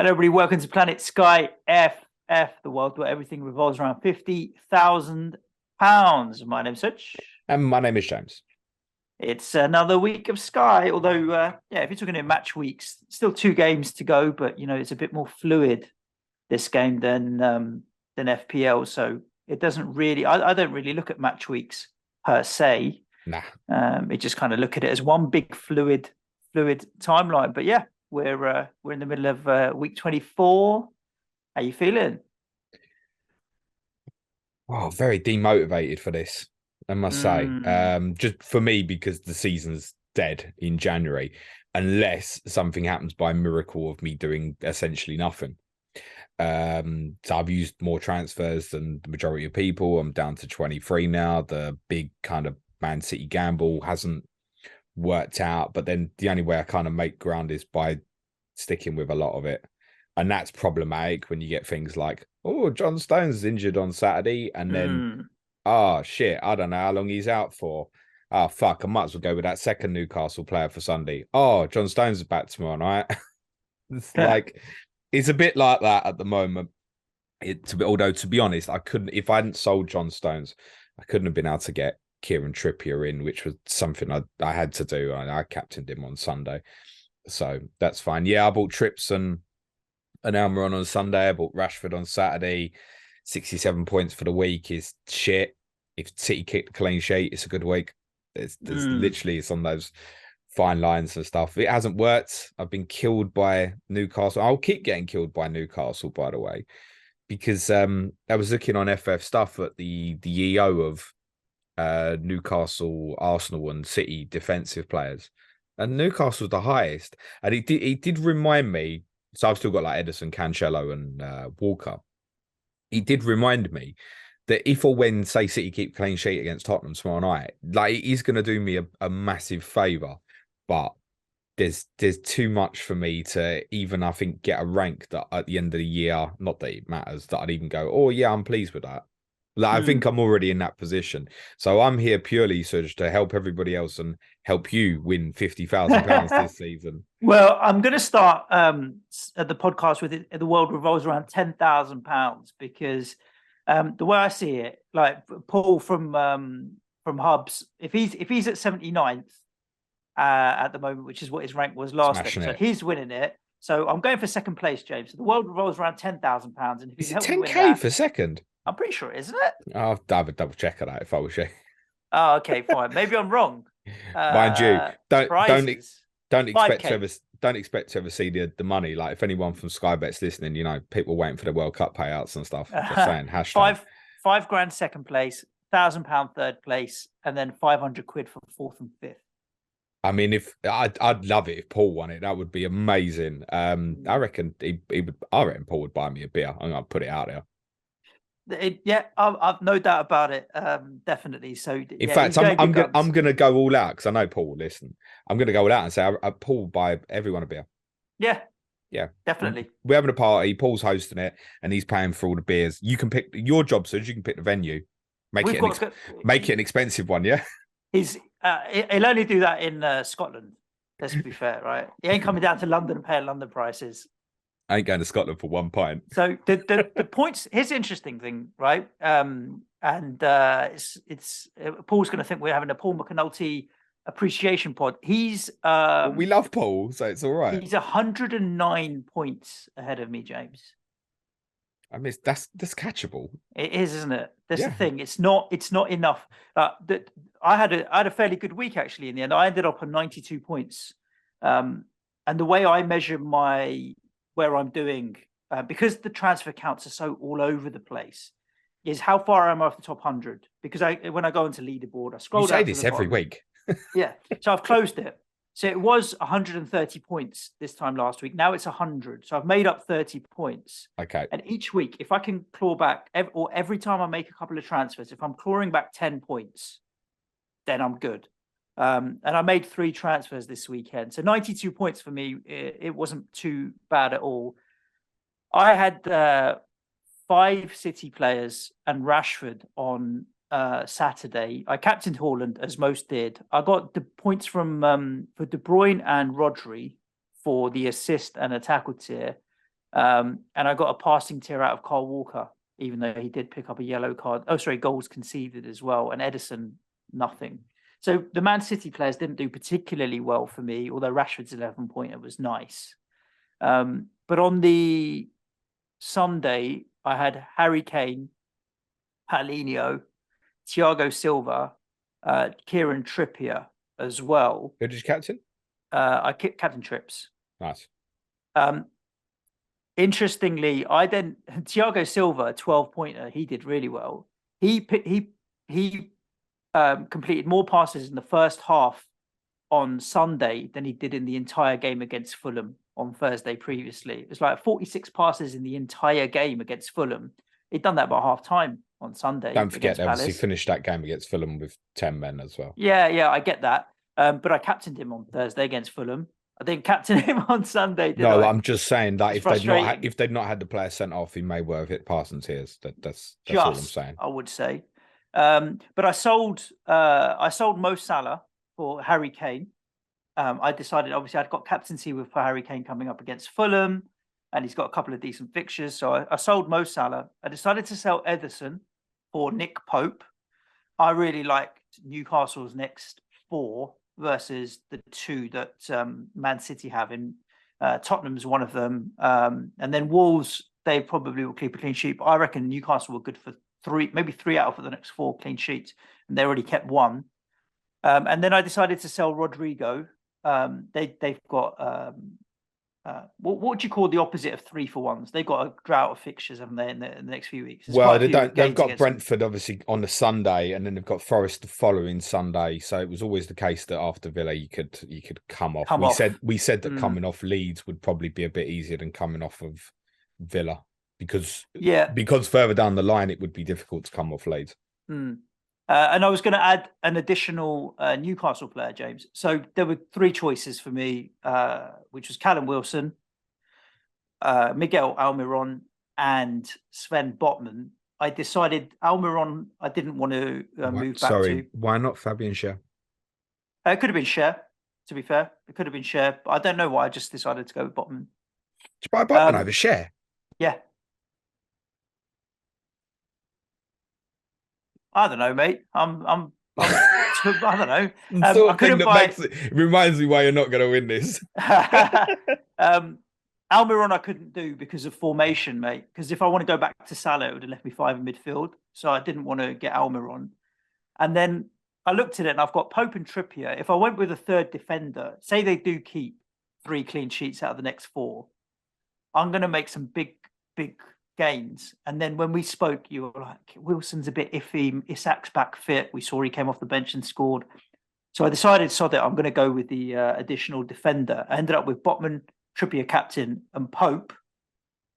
Hello, everybody. Welcome to Planet SkyFF, the world where everything revolves around £50,000. My name's Such. And my name is James. It's another week of Sky, although, if you're talking in match weeks, still 2 games to go, but, it's a bit more fluid, this game, than FPL. So it doesn't really, I don't really look at match weeks per se. Nah. It just kind of look at it as one big fluid timeline. But yeah, we're in the middle of week 24. How you feeling? Oh, very demotivated for this, I must say. Just for me, because the season's dead in January, unless something happens by miracle of me doing essentially nothing. So I've used more transfers than the majority of people. I'm down to 23 now. The big kind of Man City gamble hasn't worked out, but then the only way I kind of make ground is by sticking with a lot of it. And that's problematic when you get things like, oh, John Stones injured on Saturday, and then, oh, shit, I don't know how long he's out for. Oh, fuck, I might as well go with that second Newcastle player for Sunday. Oh, John Stones is back tomorrow night. It's like, it's a bit like that at the moment. Although, to be honest, I couldn't, if I hadn't sold John Stones, I couldn't have been able to get Kieran Trippier in, which was something I had to do. I captained him on Sunday. So that's fine. Yeah, I bought Trips and Almiron on Sunday. I bought Rashford on Saturday. 67 points for the week is shit. If City kick the clean sheet, it's a good week. There's literally, it's on those fine lines and stuff. It hasn't worked. I've been killed by Newcastle. I'll keep getting killed by Newcastle, by the way, because I was looking on FF stuff at the EO of Newcastle, Arsenal, and City defensive players, and Newcastle's the highest. And it did remind me. So I've still got like Edison, Cancelo, and Walker. It did remind me that if or when, say, City keep clean sheet against Tottenham tomorrow night, like, it is going to do me a massive favour. But there's too much for me to even, I think, get a rank that at the end of the year, not that it matters, that I'd even go, oh yeah, I'm pleased with that. Like, I think I'm already in that position. So I'm here purely, Serge, to help everybody else and help you win £50,000 this season. Well, I'm going to start at the podcast with it. The world revolves around £10,000 because the way I see it, like Paul from Hubs, if he's at 79th at the moment, which is what his rank was last Smashing episode, it. he's winning it. So I'm going for second place, James. So the world revolves around £10,000, and if you Is it help me win 10k that, for second? I'm pretty sure, isn't it? I'll have a double check on that if I was you. Oh, okay, fine. Maybe I'm wrong. Mind you, don't Prizes, expect 5K. to ever see the money. Like, if anyone from Sky Bet's listening, people waiting for the World Cup payouts and stuff. Just saying, hashtag. Five grand second place, £1,000 third place, and then 500 quid for fourth and fifth. I mean, if I'd love it if Paul won it, that would be amazing. I reckon he would. I reckon Paul would buy me a beer. I'm gonna put it out there. I've no doubt about it. Definitely. So in fact, I'm gonna go all out because I know Paul will listen. I'm gonna go all out and say, Paul, buy everyone a beer. Yeah, definitely. We're having a party. Paul's hosting it, and he's paying for all the beers. You can pick your job, so you can pick the venue. Make it an expensive one. Yeah. He'll only do that in Scotland. Let's be fair, right? He ain't coming down to London and paying London prices. I ain't going to Scotland for 1 pint. So the points. Here's the interesting thing, right? It's Paul's going to think we're having a Paul McAnulty appreciation pod. He's we love Paul, so it's all right. He's 109 points ahead of me, James. I mean, that's catchable. It is, isn't it? That's the thing. It's not enough. That I had a fairly good week actually. In the end, I ended up on 92 points. And the way I measure where I'm doing, because the transfer counts are so all over the place, is how far am I off the top 100? Because when I go into leaderboard, I scroll down. You say this every week. Yeah. So I've closed it. So it was 130 points this time last week. Now it's 100. So I've made up 30 points. Okay. And each week, if I can claw back, every time I make a couple of transfers, if I'm clawing back 10 points, then I'm good. And I made 3 transfers this weekend. So 92 points for me, it wasn't too bad at all. I had 5 City players and Rashford on Saturday. I captained Haaland, as most did. I got the points from for De Bruyne and Rodri for the assist and a tackle tier. And I got a passing tier out of Kyle Walker, even though he did pick up a yellow card. Oh, sorry, goals conceded as well. And Edison, nothing. So the Man City players didn't do particularly well for me, although Rashford's 11-pointer was nice. But on the Sunday, I had Harry Kane, Paulinho, Thiago Silva, Kieran Trippier as well. Who did you captain? I captain Trips. Nice. Interestingly, Thiago Silva, 12-pointer, he did really well. He completed more passes in the first half on Sunday than he did in the entire game against Fulham on Thursday previously. It was like 46 passes in the entire game against Fulham. He'd done that by half time on Sunday. Don't forget, obviously, finished that game against Fulham with 10 men as well. Yeah, I get that. But I captained him on Thursday against Fulham. I didn't captain him on Sunday. No, I'm just saying that if they'd not had the player sent off, he may well have hit passing tiers. That's all I'm saying. I would say. But I sold Mo Salah for Harry Kane. I decided, obviously, I'd got captaincy for Harry Kane coming up against Fulham, and he's got a couple of decent fixtures. So I sold Mo Salah. I decided to sell Ederson for Nick Pope. I really liked Newcastle's next 4 versus the 2 that Man City have. In Tottenham's one of them, and then Wolves, they probably will keep a clean sheet. But I reckon Newcastle were good for 3, maybe 3 out of the next 4 clean sheets, and they already kept 1. And then I decided to sell Rodrigo. They've got what would you call the opposite of 3 for 1s? They've got a drought of fixtures, haven't they, in the next few weeks? Well, they've got Brentford obviously on the Sunday, and then they've got Forest the following Sunday. So it was always the case that after Villa you could come off. We said that coming off Leeds would probably be a bit easier than coming off of Villa because further down the line it would be difficult to come off Leeds. And I was going to add an additional Newcastle player, James. So there were 3 choices for me, which was Callum Wilson, Miguel Almiron, and Sven Botman. I decided Almiron I didn't want to move back to. Why not Fabian Schär? It could have been Schär, to be fair. It could have been Schär. But I don't know why I just decided to go with Botman. Did you buy Botman over Schär? Yeah. I don't know, mate. I don't know. It reminds me why you're not going to win this. Almiron I couldn't do because of formation, mate. Because if I want to go back to Salah, it would have left me 5 in midfield. So I didn't want to get Almiron. And then I looked at it and I've got Pope and Trippier. If I went with a third defender, say they do keep 3 clean sheets out of the next 4, I'm going to make some big gains. And then when we spoke, you were like, Wilson's a bit iffy, Isak's back fit, we saw he came off the bench and scored. So I decided, sod it, I'm going to go with the additional defender. I ended up with Botman, Trippier captain, and Pope.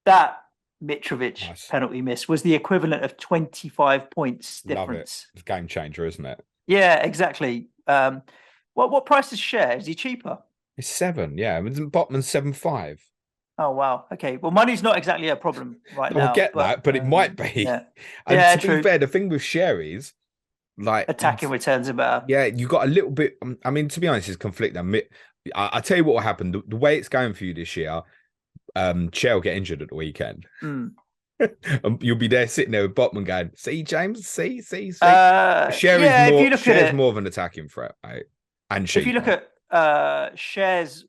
That Mitrovic penalty miss was the equivalent of 25 points difference. Love it. It's a game changer, isn't it? Yeah, exactly. What price is Schär? Is he cheaper? It's 7, yeah. Botman's 7.5. Oh, wow. Okay. Well, money's not exactly a problem right now. I get that, but it might be. Yeah, and to be fair, the thing with Schär is, like, attacking returns are better. Yeah, you got a little bit. I mean, to be honest, it's conflicting. I tell you what will happen. The way it's going for you this year, Schär will get injured at the weekend. You'll be there sitting there with Botman going, "See, James, see." Schär is more of an attacking threat, right? And if you look at Schär's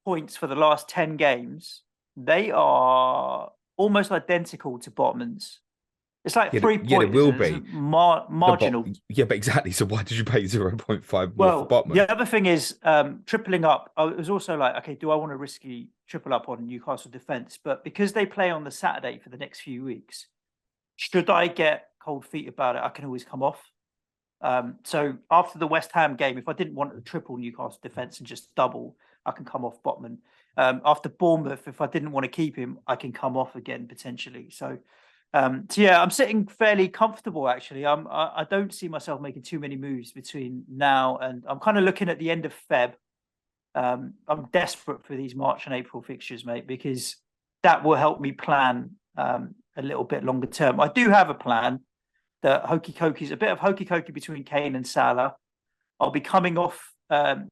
points for the last 10 games, they are almost identical to Botman's. It's like 3 points. Yeah, it will be marginal. But exactly. So why did you pay 0.5 more for Botman? The other thing is tripling up. I was also like, okay, do I want to risky triple up on Newcastle defence? But because they play on the Saturday for the next few weeks, should I get cold feet about it, I can always come off. So after the West Ham game, if I didn't want to triple Newcastle defence and just double, I can come off Botman. After Bournemouth, if I didn't want to keep him, I can come off again potentially. So yeah, I'm sitting fairly comfortable actually. I don't see myself making too many moves between now and I'm kind of looking at the end of Feb. I'm desperate for these March and April fixtures, mate, because that will help me plan a little bit longer term. I do have a plan that hokey cokey, a bit of hokey cokey between Kane and Salah. I'll be coming off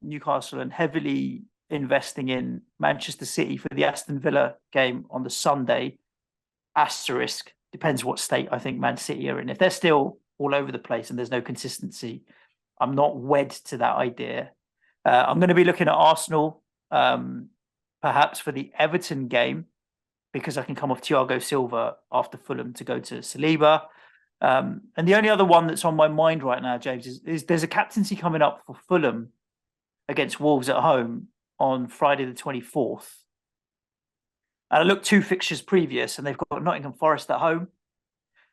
Newcastle and heavily investing in Manchester City for the Aston Villa game on the Sunday. Asterisk, depends what state I think Man City are in. If they're still all over the place and there's no consistency, I'm not wed to that idea. I'm going to be looking at Arsenal, perhaps for the Everton game, because I can come off Thiago Silva after Fulham to go to Saliba. And the only other one that's on my mind right now, James, is there's a captaincy coming up for Fulham against Wolves at home on Friday the 24th. And I looked 2 fixtures previous, and they've got Nottingham Forest at home.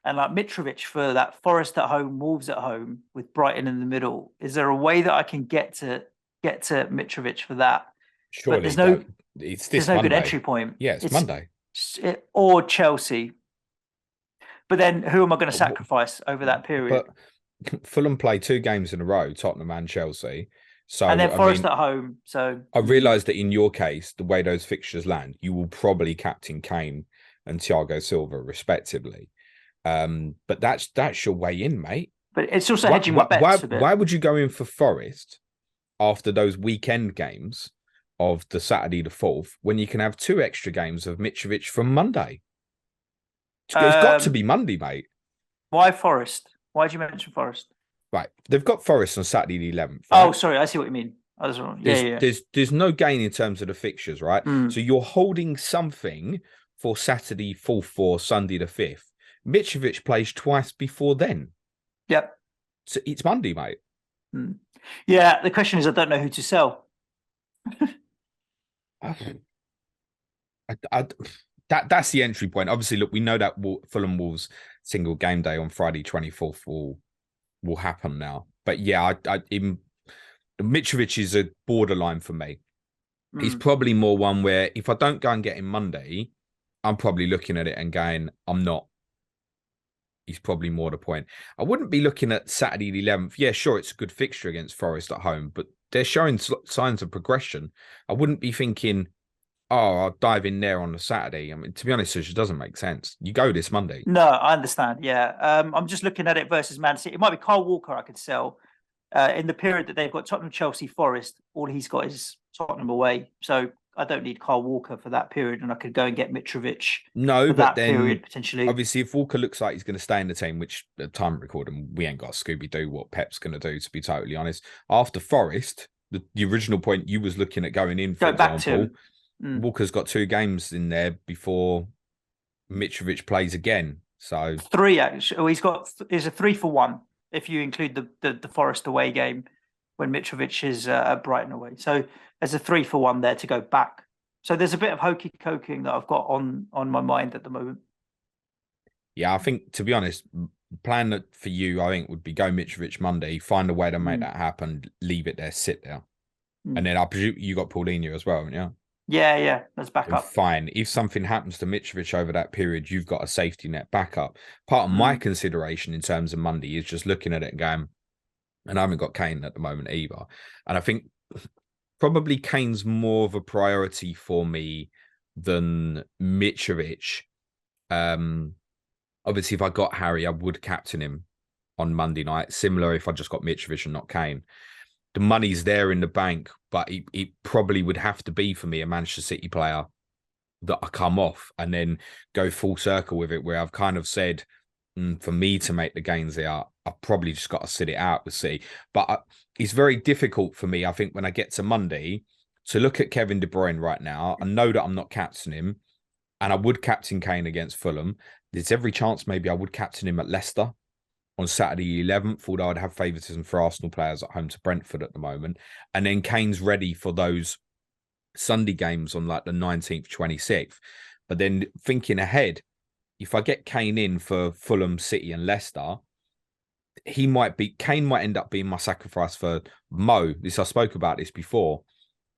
And like Mitrovic for that Forest at home, Wolves at home with Brighton in the middle. Is there a way that I can get to Mitrovic for that? Surely, but there's no Monday. good entry point. Yeah, it's Monday. Or Chelsea. But then who am I going to sacrifice over that period? But Fulham play 2 games in a row, Tottenham and Chelsea. So, and then Forest at home. So I realise that in your case, the way those fixtures land, you will probably captain Kane and Thiago Silva respectively. But that's your way in, mate. But it's also hedging my bets a bit. Why would you go in for Forest after those weekend games of the Saturday the 4th when you can have 2 extra games of Mitrovic from Monday? It's got to be Monday, mate. Why Forest? Why did you mention Forest? Right, they've got Forest on Saturday the 11th. Right? Oh, sorry, I see what you mean. I was wrong. There's no gain in terms of the fixtures, right? So you're holding something for Saturday 4th or Sunday the 5th. Mitrovic plays twice before then. Yep. So it's Monday, mate. Yeah, the question is, I don't know who to sell. That's the entry point. Obviously, look, we know that Fulham Wolves single game day on Friday 24th will happen now. But yeah, Mitrovic is a borderline for me. He's probably more one where if I don't go and get him Monday, I'm probably looking at it and going, I'm not. He's probably more the point. I wouldn't be looking at Saturday the 11th. Yeah, sure, it's a good fixture against Forest at home, but they're showing signs of progression. I wouldn't be thinking, oh, I'll dive in there on a Saturday. I mean, to be honest, it just doesn't make sense. You go this Monday. No, I understand. Yeah. I'm just looking at it versus Man City. It might be Kyle Walker I could sell in the period that they've got Tottenham, Chelsea, Forest. All he's got is Tottenham away. So I don't need Kyle Walker for that period, and I could go and get Mitrovic for that period, potentially. Obviously, if Walker looks like he's going to stay in the team, which at the time of recording, we ain't got Scooby-Doo what Pep's going to do, to be totally honest. After Forest, the original point you was looking at going in, for example, Walker's got 2 games in there before Mitrovic plays again. So 3 actually. Oh, he's a 3 for 1 if you include the Forest away game when Mitrovic is at Brighton away. So there's a 3 for 1 there to go back. So there's a bit of hokey coking that I've got on my mind at the moment. Yeah, I think, to be honest, plan that for you, I think, would be go Mitrovic Monday, find a way to make that happen, leave it there, sit there. And then I presume you got Paulinho as well, haven't you? Yeah, let's back up. Fine. If something happens to Mitrovic over that period, you've got a safety net backup. Part of my consideration in terms of Monday is just looking at it and going, and I haven't got Kane at the moment either. And I think probably Kane's more of a priority for me than Mitrovic. Obviously, if I got Harry, I would captain him on Monday night. Similar if I just got Mitrovic and not Kane. The money's there in the bank, but it probably would have to be for me a Manchester City player that I come off and then go full circle with it, where I've kind of said, for me to make the gains there, I've probably just got to sit it out with City. But it's very difficult for me, I think, when I get to Monday, to look at Kevin De Bruyne right now and know that I'm not captaining him, and I would captain Kane against Fulham. There's every chance maybe I would captain him at Leicester on Saturday 11th, although I'd have favouritism for Arsenal players at home to Brentford at the moment. And then Kane's ready for those Sunday games on like the 19th, 26th. But then thinking ahead, if I get Kane in for Fulham, City and Leicester, Kane might end up being my sacrifice for Mo. I spoke about this before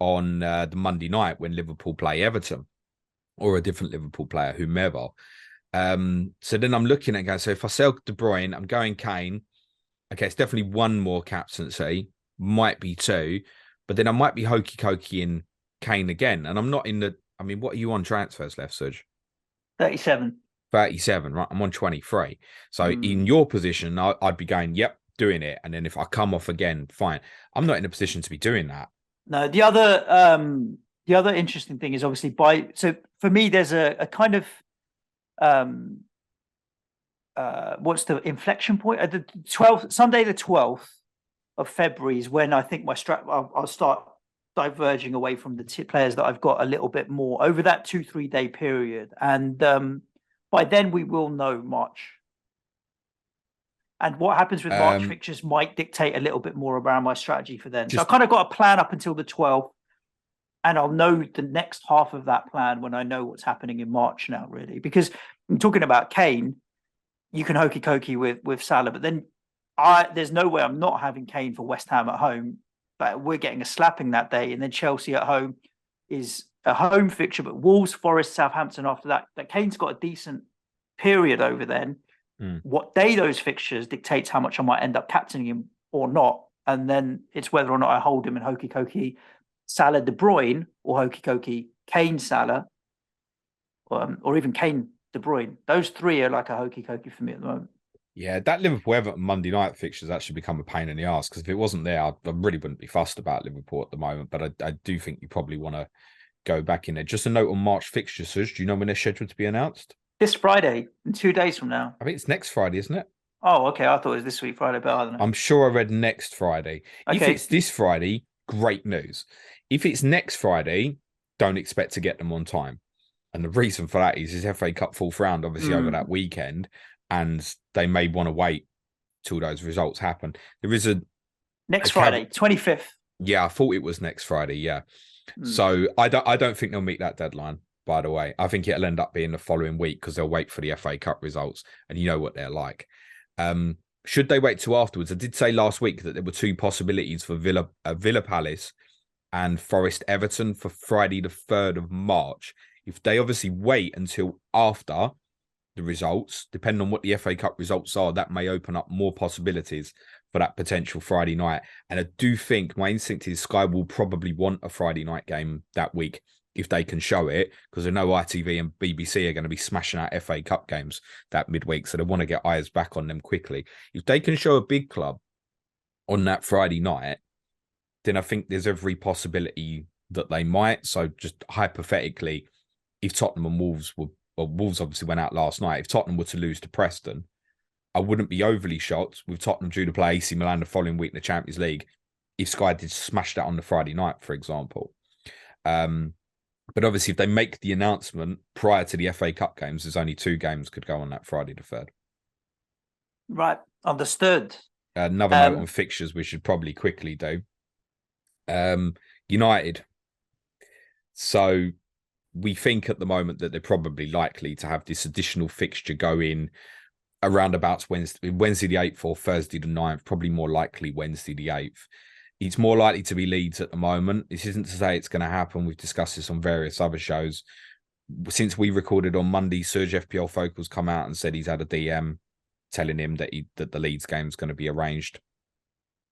on the Monday night when Liverpool play Everton, or a different Liverpool player, whomever. So then I'm looking at going, so if I sell De Bruyne, I'm going Kane. Okay, it's definitely 1 more captaincy, might be 2, but then I might be hokey cokey in Kane again. And I'm not in what are you on transfers left, Serge? 37, right? I'm on 23. So in your position, I'd be going, yep, doing it. And then if I come off again, fine. I'm not in a position to be doing that. No, the other interesting thing is obviously so for me there's a kind of what's the inflection point at the 12th Sunday the 12th of February is when I think I'll start diverging away from the players that I've got a little bit more over that 2-3 day period, and by then we will know March. And what happens with March fixtures might dictate a little bit more around my strategy for then. So I've kind of got a plan up until the 12th, and I'll know the next half of that plan when I know what's happening in March now, really. Because I'm talking about Kane, you can hokey cokey with Salah, but then there's no way I'm not having Kane for West Ham at home. But we're getting a slapping that day, and then Chelsea at home is a home fixture, but Wolves, Forest, Southampton after that. That Kane's got a decent period over then. What day those fixtures dictates how much I might end up captaining him or not, and then it's whether or not I hold him in hokey cokey Salah De Bruyne or hokey cokey Kane Salah, or even Kane De Bruyne. Those three are like a hokey cokey for me at the moment. Yeah, that Liverpool Everton Monday night fixtures actually become a pain in the arse, because if it wasn't there, I really wouldn't be fussed about Liverpool at the moment. But I do think you probably want to go back in there. Just a note on March fixtures, Suj. Do you know when they're scheduled to be announced? This Friday, in 2 days from now. I think it's next Friday, isn't it? Oh, okay. I thought it was this week Friday, but I don't know. I'm sure I read next Friday. Okay. If it's this Friday, great news. If it's next Friday, don't expect to get them on time. And the reason for that is FA Cup fourth round, obviously, over that weekend, and they may want to wait till those results happen. There is next Friday, 25th. Yeah, I thought it was next Friday. Yeah. So I don't think they'll meet that deadline. By the way, I think it'll end up being the following week, because they'll wait for the FA Cup results, and you know what they're like. Should they wait till afterwards? I did say last week that there were 2 possibilities for Villa Palace and Forest Everton for Friday the 3rd of March. If they obviously wait until after the results, depending on what the FA Cup results are, that may open up more possibilities for that potential Friday night. And I do think my instinct is Sky will probably want a Friday night game that week, if they can show it, because I know ITV and BBC are going to be smashing out FA Cup games that midweek, so they want to get eyes back on them quickly. If they can show a big club on that Friday night, then I think there's every possibility that they might. So just hypothetically, if Tottenham and Wolves obviously went out last night, if Tottenham were to lose to Preston, I wouldn't be overly shocked, with Tottenham due to play AC Milan the following week in the Champions League, if Sky did smash that on the Friday night, for example. But obviously, if they make the announcement prior to the FA Cup games, there's only 2 games could go on that Friday the 3rd. Right, understood. Another note on fixtures we should probably quickly do. United. So we think at the moment that they're probably likely to have this additional fixture go in around about Wednesday the 8th or Thursday the 9th, probably more likely Wednesday the 8th. It's more likely to be Leeds at the moment. This isn't to say it's going to happen. We've discussed this on various other shows. Since we recorded on Monday, Serge FPL Focal's come out and said he's had a DM telling him that the Leeds game is going to be arranged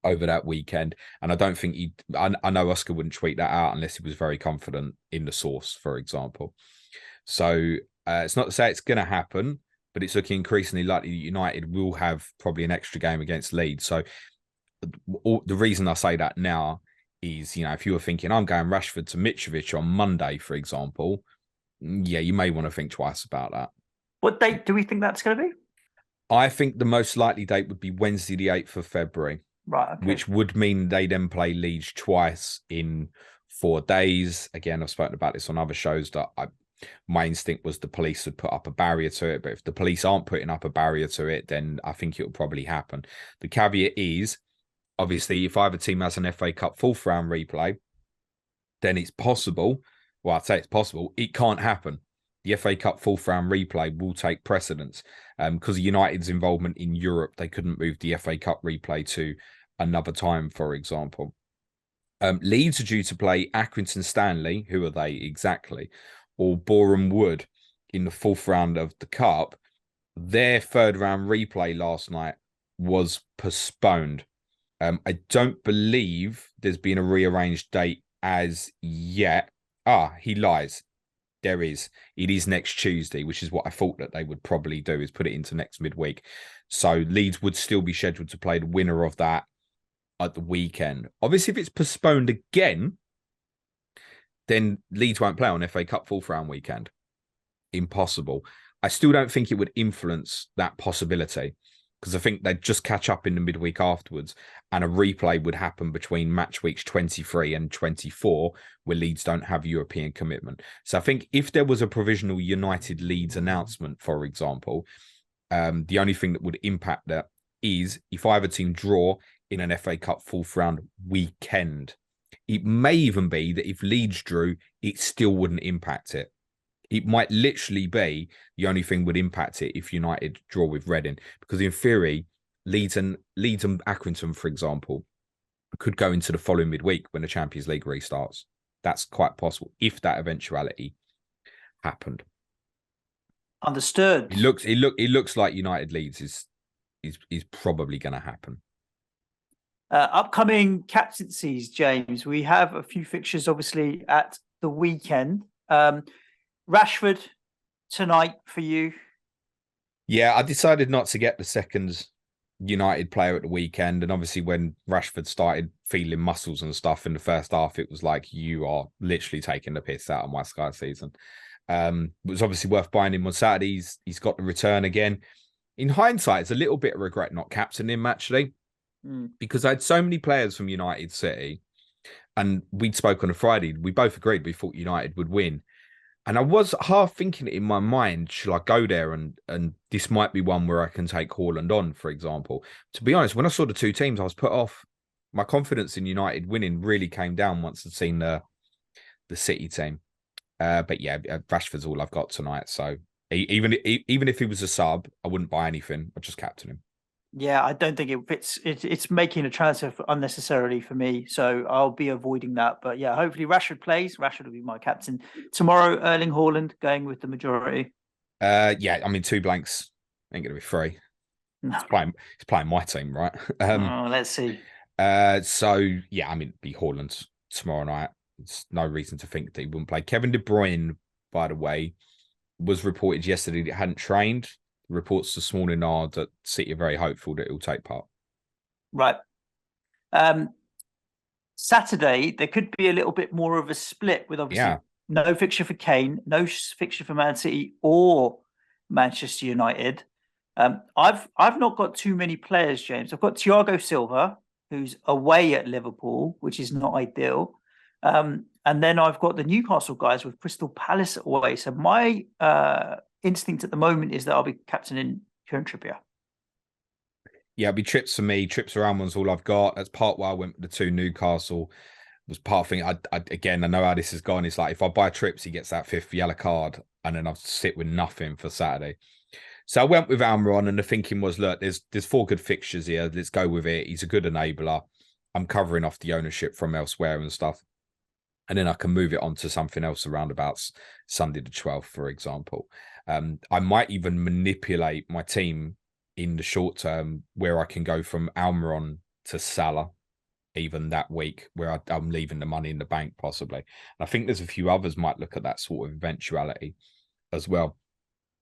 over that weekend. And I don't think I know Oscar wouldn't tweet that out unless he was very confident in the source, for example. So it's not to say it's going to happen, but it's looking increasingly likely that United will have probably an extra game against Leeds. So the reason I say that now is, if you were thinking, I'm going Rashford to Mitrovic on Monday, for example, yeah, you may want to think twice about that. What date do we think that's going to be? I think the most likely date would be Wednesday, the 8th of February. Right. Okay. Which would mean they then play Leeds twice in 4 days. Again, I've spoken about this on other shows that my instinct was the police would put up a barrier to it. But if the police aren't putting up a barrier to it, then I think it will probably happen. The caveat is, obviously, if either team has an FA Cup 4th round replay, then it's possible. Well, I'd say it's possible. It can't happen. The FA Cup 4th round replay will take precedence. Because of United's involvement in Europe, they couldn't move the FA Cup replay to another time, for example. Leeds are due to play Accrington Stanley. Who are they exactly? Or Boreham Wood in the 4th round of the Cup. Their 3rd round replay last night was postponed. I don't believe there's been a rearranged date as yet. He lies. There is. It is next Tuesday, which is what I thought that they would probably do, is put it into next midweek. So Leeds would still be scheduled to play the winner of that at the weekend. Obviously, if it's postponed again, then Leeds won't play on FA Cup fourth round weekend. Impossible. I still don't think it would influence that possibility, because I think they'd just catch up in the midweek afterwards, and a replay would happen between match weeks 23 and 24, where Leeds don't have European commitment. So I think if there was a provisional United Leeds announcement, for example, the only thing that would impact that is if either team draw in an FA Cup fourth round weekend. It may even be that if Leeds drew, it still wouldn't impact it. It might literally be the only thing would impact it if United draw with Reading, because in theory, Leeds and Accrington, for example, could go into the following midweek when the Champions League restarts. That's quite possible if that eventuality happened. Understood. It looks like United Leeds is probably going to happen. Upcoming captaincies, James. We have a few fixtures, obviously, at the weekend. Rashford tonight for you. Yeah, I decided not to get the second United player at the weekend. And obviously when Rashford started feeling muscles and stuff in the first half, it was like, you are literally taking the piss out of my Sky season. It was obviously worth buying him on Saturday. He's got the return again. In hindsight, it's a little bit of regret not captaining him, actually, because I had so many players from United City, and we'd spoke on a Friday. We both agreed we thought United would win. And I was half thinking it in my mind, should I go there and this might be one where I can take Haaland on, for example. To be honest, when I saw the two teams, I was put off. My confidence in United winning really came down once I'd seen the City team. But yeah, Rashford's all I've got tonight. So even if he was a sub, I wouldn't buy anything. I'd just captain him. Yeah, I don't think it fits. It's making a transfer unnecessarily for me, so I'll be avoiding that. But yeah, hopefully Rashford plays. Rashford will be my captain tomorrow. Erling Haaland going with the majority. Yeah, I mean 2 blanks ain't gonna be free. No. He's playing my team, right? Let's see. So yeah, I mean it'd be Haaland tomorrow night. There's no reason to think that he wouldn't play. Kevin De Bruyne, by the way, was reported yesterday that he hadn't trained. Reports this morning are that City are very hopeful that he'll take part. Right. Saturday, there could be a little bit more of a split with obviously no fixture for Kane, no fixture for Man City or Manchester United. I've not got too many players, James. I've got Thiago Silva, who's away at Liverpool, which is not ideal. And then I've got the Newcastle guys with Crystal Palace away. So my instinct at the moment is that I'll be captaining Kieran Trippier. Yeah, it'll be trips for me. Trips around one's all I've got. That's part why I went with the 2 Newcastle. Was part of thing. Again, I know how this has gone. It's like if I buy trips, he gets that 5th yellow card, and then I'll sit with nothing for Saturday. So I went with Almiron, and the thinking was, look, there's 4 good fixtures here. Let's go with it. He's a good enabler. I'm covering off the ownership from elsewhere and stuff. And then I can move it on to something else around about Sunday the 12th, for example. I might even manipulate my team in the short term where I can go from Almiron to Salah even that week, where I'm leaving the money in the bank possibly. And I think there's a few others might look at that sort of eventuality as well.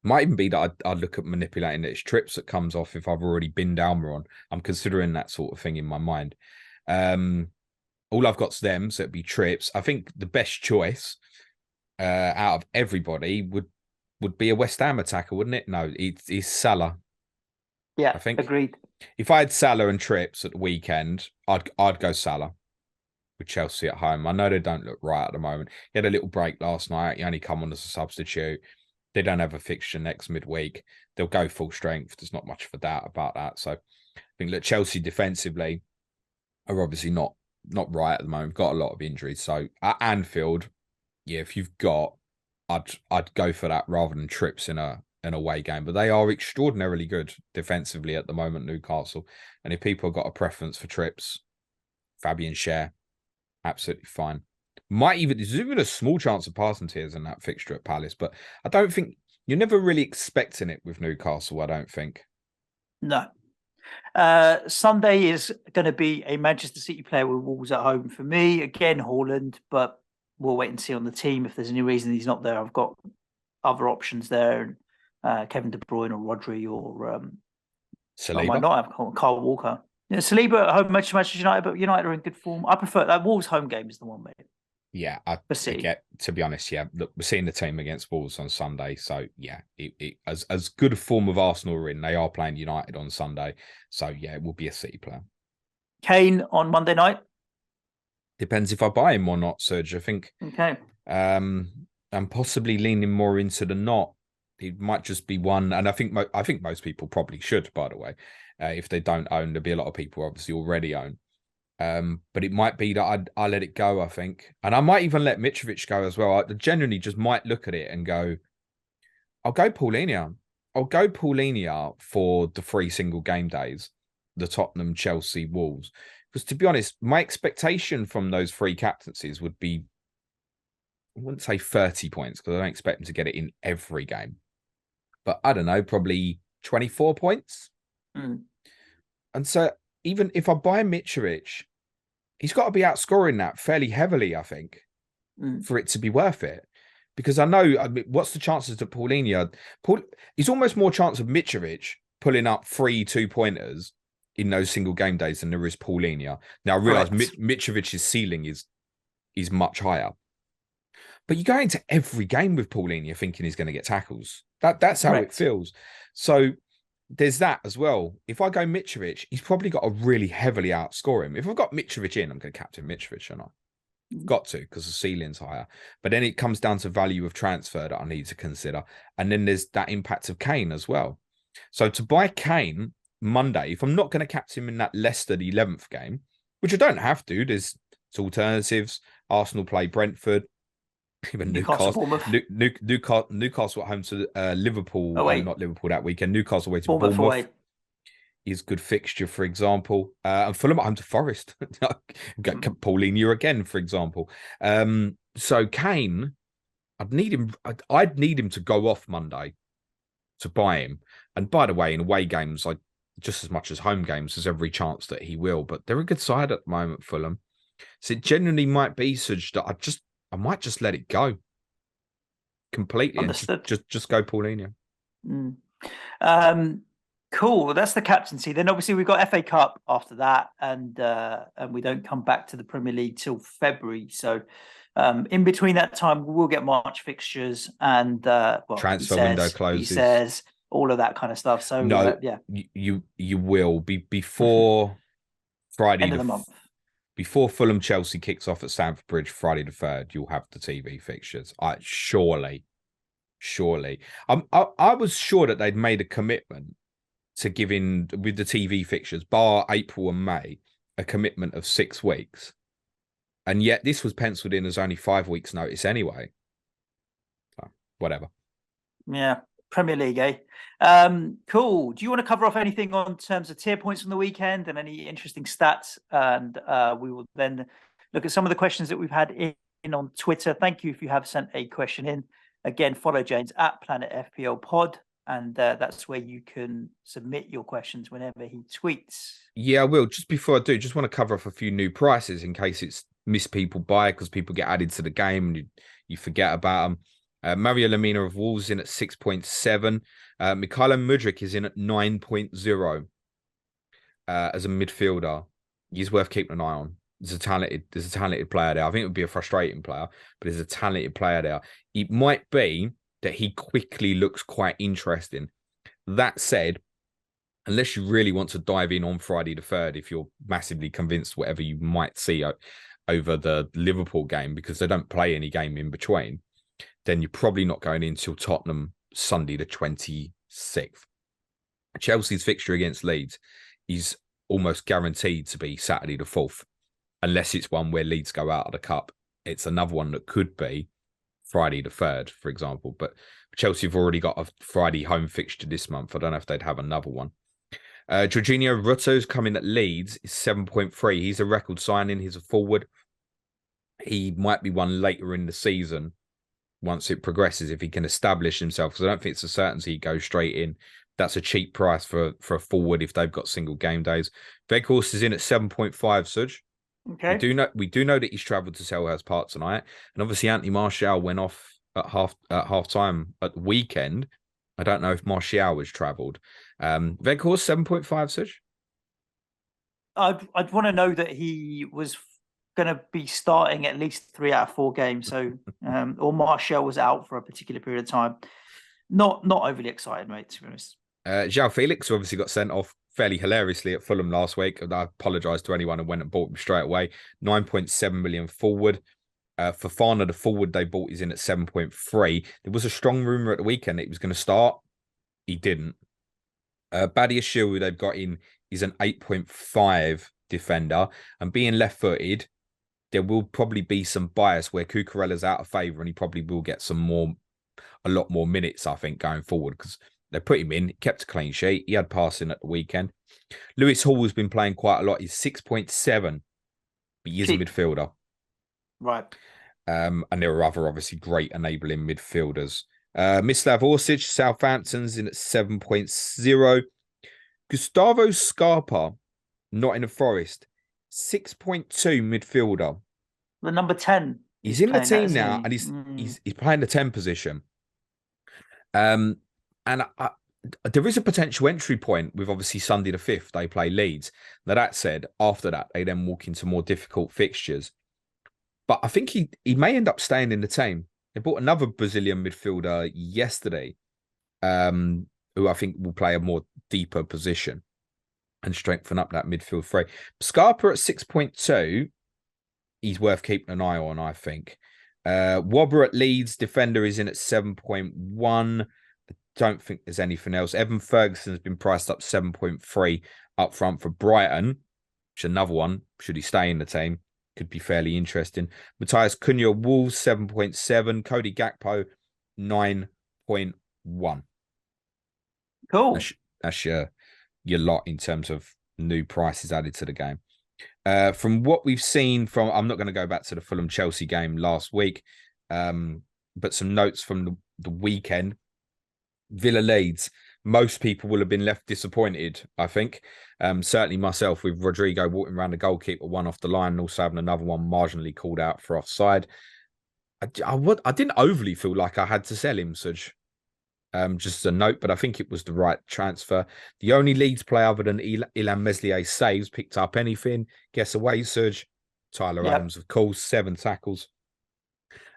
Might even be that I'd look at manipulating its trips that comes off if I've already binned Almiron. I'm considering that sort of thing in my mind. All I've got's them, so it'd be trips. I think the best choice out of everybody would be a West Ham attacker, wouldn't it? No, it's Salah. Yeah, I think agreed. If I had Salah and trips at the weekend, I'd go Salah with Chelsea at home. I know they don't look right at the moment. He had a little break last night. He only come on as a substitute. They don't have a fixture next midweek. They'll go full strength. There's not much for doubt about that. So I think that Chelsea defensively are obviously not right at the moment. Got a lot of injuries. So at Anfield, yeah, if you've got, I'd go for that rather than trips in an away game. But they are extraordinarily good defensively at the moment, Newcastle. And if people have got a preference for trips, Fabian Schär, absolutely fine. There's even a small chance of passing tiers in that fixture at Palace, but I don't think you're never really expecting it with Newcastle, I don't think. No. Sunday is going to be a Manchester City player with Wolves at home for me. Again, Haaland, but we'll wait and see on the team. If there's any reason he's not there, I've got other options there. Kevin De Bruyne or Rodri or Saliba. I might not have Kyle Walker. Yeah, Saliba at home, Manchester United, but United are in good form. I prefer that Wolves home game is the one, mate. Yeah, for City. to be honest, yeah. Look, we're seeing the team against Wolves on Sunday, so yeah, as good a form of Arsenal are in, they are playing United on Sunday, so yeah, it will be a City player. Kane on Monday night. Depends if I buy him or not, Serge. I think. Okay. I'm possibly leaning more into the not. It might just be one, and I think most people probably should. By the way, if they don't own, there'll be a lot of people obviously already own. But it might be that I let it go, I think. And I might even let Mitrovic go as well. I genuinely just might look at it and go, I'll go Paulinho. I'll go Paulinho for the 3 single game days, the Tottenham, Chelsea, Wolves. Because to be honest, my expectation from those 3 captaincies would be, I wouldn't say 30 points because I don't expect them to get it in every game. But I don't know, probably 24 points. Mm. And so even if I buy Mitrovic, he's got to be outscoring that fairly heavily, I think, for it to be worth it. Because I know, what's the chances that Paulinho... He's almost more chance of Mitrovic pulling up 3 2-pointers in those single game days than there is Paulinho. Now, I realise Mitrovic's ceiling is much higher. But you go into every game with Paulinho thinking he's going to get tackles. That's how it feels. So there's that as well. If I go Mitrovic, he's probably got to really heavily outscore him. If I've got Mitrovic in, I'm going to captain Mitrovic, and I've got to because the ceiling's higher. But then it comes down to value of transfer that I need to consider. And then there's that impact of Kane as well. So to buy Kane Monday, if I'm not going to captain him in that Leicester, the 11th game, which I don't have to, there's alternatives. Arsenal play Brentford. Even Newcastle at home to Liverpool, not Liverpool that weekend. Newcastle away to Bournemouth is good fixture, for example. And Fulham at home to Forest. Paulinho again, for example. So Kane, I'd need him to go off Monday to buy him. And by the way, in away games, just as much as home games, there's every chance that he will. But they're a good side at the moment, Fulham. So it genuinely might be such that I might just let it go completely. Understood. And just go Paulinho. Cool. Well, that's the captaincy. Then obviously we've got FA Cup after that, and we don't come back to the Premier League till February. So in between that time, we will get March fixtures and transfer window closes. He says all of that kind of stuff. So no, you will be before Friday end of the month. Before Fulham Chelsea kicks off at Stamford Bridge Friday the 3rd, you'll have the TV fixtures. Surely. I was sure that they'd made a commitment to giving, with the TV fixtures, bar April and May, a commitment of 6 weeks. And yet this was penciled in as only 5 weeks notice anyway. So, whatever. Yeah. Premier League, eh? Cool. Do you want to cover off anything on terms of tier points from the weekend and any interesting stats? And we will then look at some of the questions that we've had in on Twitter. Thank you if you have sent a question in. Again, follow James at Planet FPL Pod, and that's where you can submit your questions whenever he tweets. Yeah, I will. Just before I do, just want to cover off a few new prices in case it's missed people by because people get added to the game and you forget about them. Mario Lemina of Wolves in at 6.7. Mikhailo Mudryk is in at 9.0 as a midfielder. He's worth keeping an eye on. There's a talented player there. I think it would be a frustrating player, but there's a talented player there. It might be that he quickly looks quite interesting. That said, unless you really want to dive in on Friday the 3rd, if you're massively convinced whatever you might see over the Liverpool game, because they don't play any game in between, then you're probably not going in until Tottenham Sunday the 26th. Chelsea's fixture against Leeds is almost guaranteed to be Saturday the 4th, unless it's one where Leeds go out of the cup. It's another one that could be Friday the 3rd, for example. But Chelsea have already got a Friday home fixture this month. I don't know if they'd have another one. Jorginho Rutto's coming at Leeds is 7.3. He's a record signing. He's a forward. He might be one later in the season once it progresses if he can establish himself. Because I don't think it's a certainty he goes straight in. That's a cheap price for a forward if they've got single game days. Weghorst is in at 7.5, Suj. Okay. We do know that he's travelled to Selhurst Park tonight. And obviously Anthony Martial went off at half time at the weekend. I don't know if Martial was travelled. Weghorst 7.5, Suj. I'd want to know that he was going to be starting at least 3 out of 4 games. So, or Martial was out for a particular period of time. Not overly excited, mate, to be honest. João Felix obviously got sent off fairly hilariously at Fulham last week. I apologise to anyone who went and bought him straight away. 9.7 million forward. Fofana, the forward they bought, is in at 7.3. There was a strong rumour at the weekend that he was going to start. He didn't. Badiashile, who they've got in, is an 8.5 defender. And being left-footed, there will probably be some bias where Cucurella's out of favour and he probably will get a lot more minutes, I think, going forward, because they put him in, kept a clean sheet. He had passing at the weekend. Lewis Hall has been playing quite a lot. He's 6.7, but he is a midfielder. Right. And there are other, obviously, great enabling midfielders. Mislav Orsic, Southampton's in at 7.0. Gustavo Scarpa, Nottingham Forest, 6.2 midfielder. The number 10. He's in the team now, and he's playing the 10 position. And there is a potential entry point with obviously Sunday the 5th. They play Leeds. Now, that said, after that, they then walk into more difficult fixtures. But I think he may end up staying in the team. They bought another Brazilian midfielder yesterday, who I think will play a more deeper position and strengthen up that midfield fray. Scarpa at 6.2, he's worth keeping an eye on, I think. Wobber at Leeds, defender, is in at 7.1. I don't think there's anything else. Evan Ferguson has been priced up 7.3 up front for Brighton, which is another one, should he stay in the team, could be fairly interesting. Matthias Cunha, Wolves, 7.7. Cody Gakpo, 9.1. Cool. That's your lot in terms of new prices added to the game. From what we've seen from, I'm not going to go back to the Fulham-Chelsea game last week, but some notes from the weekend. Villa Leeds, most people will have been left disappointed, I think. Certainly myself, with Rodrigo walking around the goalkeeper, one off the line, and also having another one marginally called out for offside. I didn't overly feel like I had to sell him, Suj. Just a note, but I think it was the right transfer. The only Leeds player other than Ilan Meslier saves picked up anything. Guess away, Suj. Tyler Adams, of course, 7 tackles.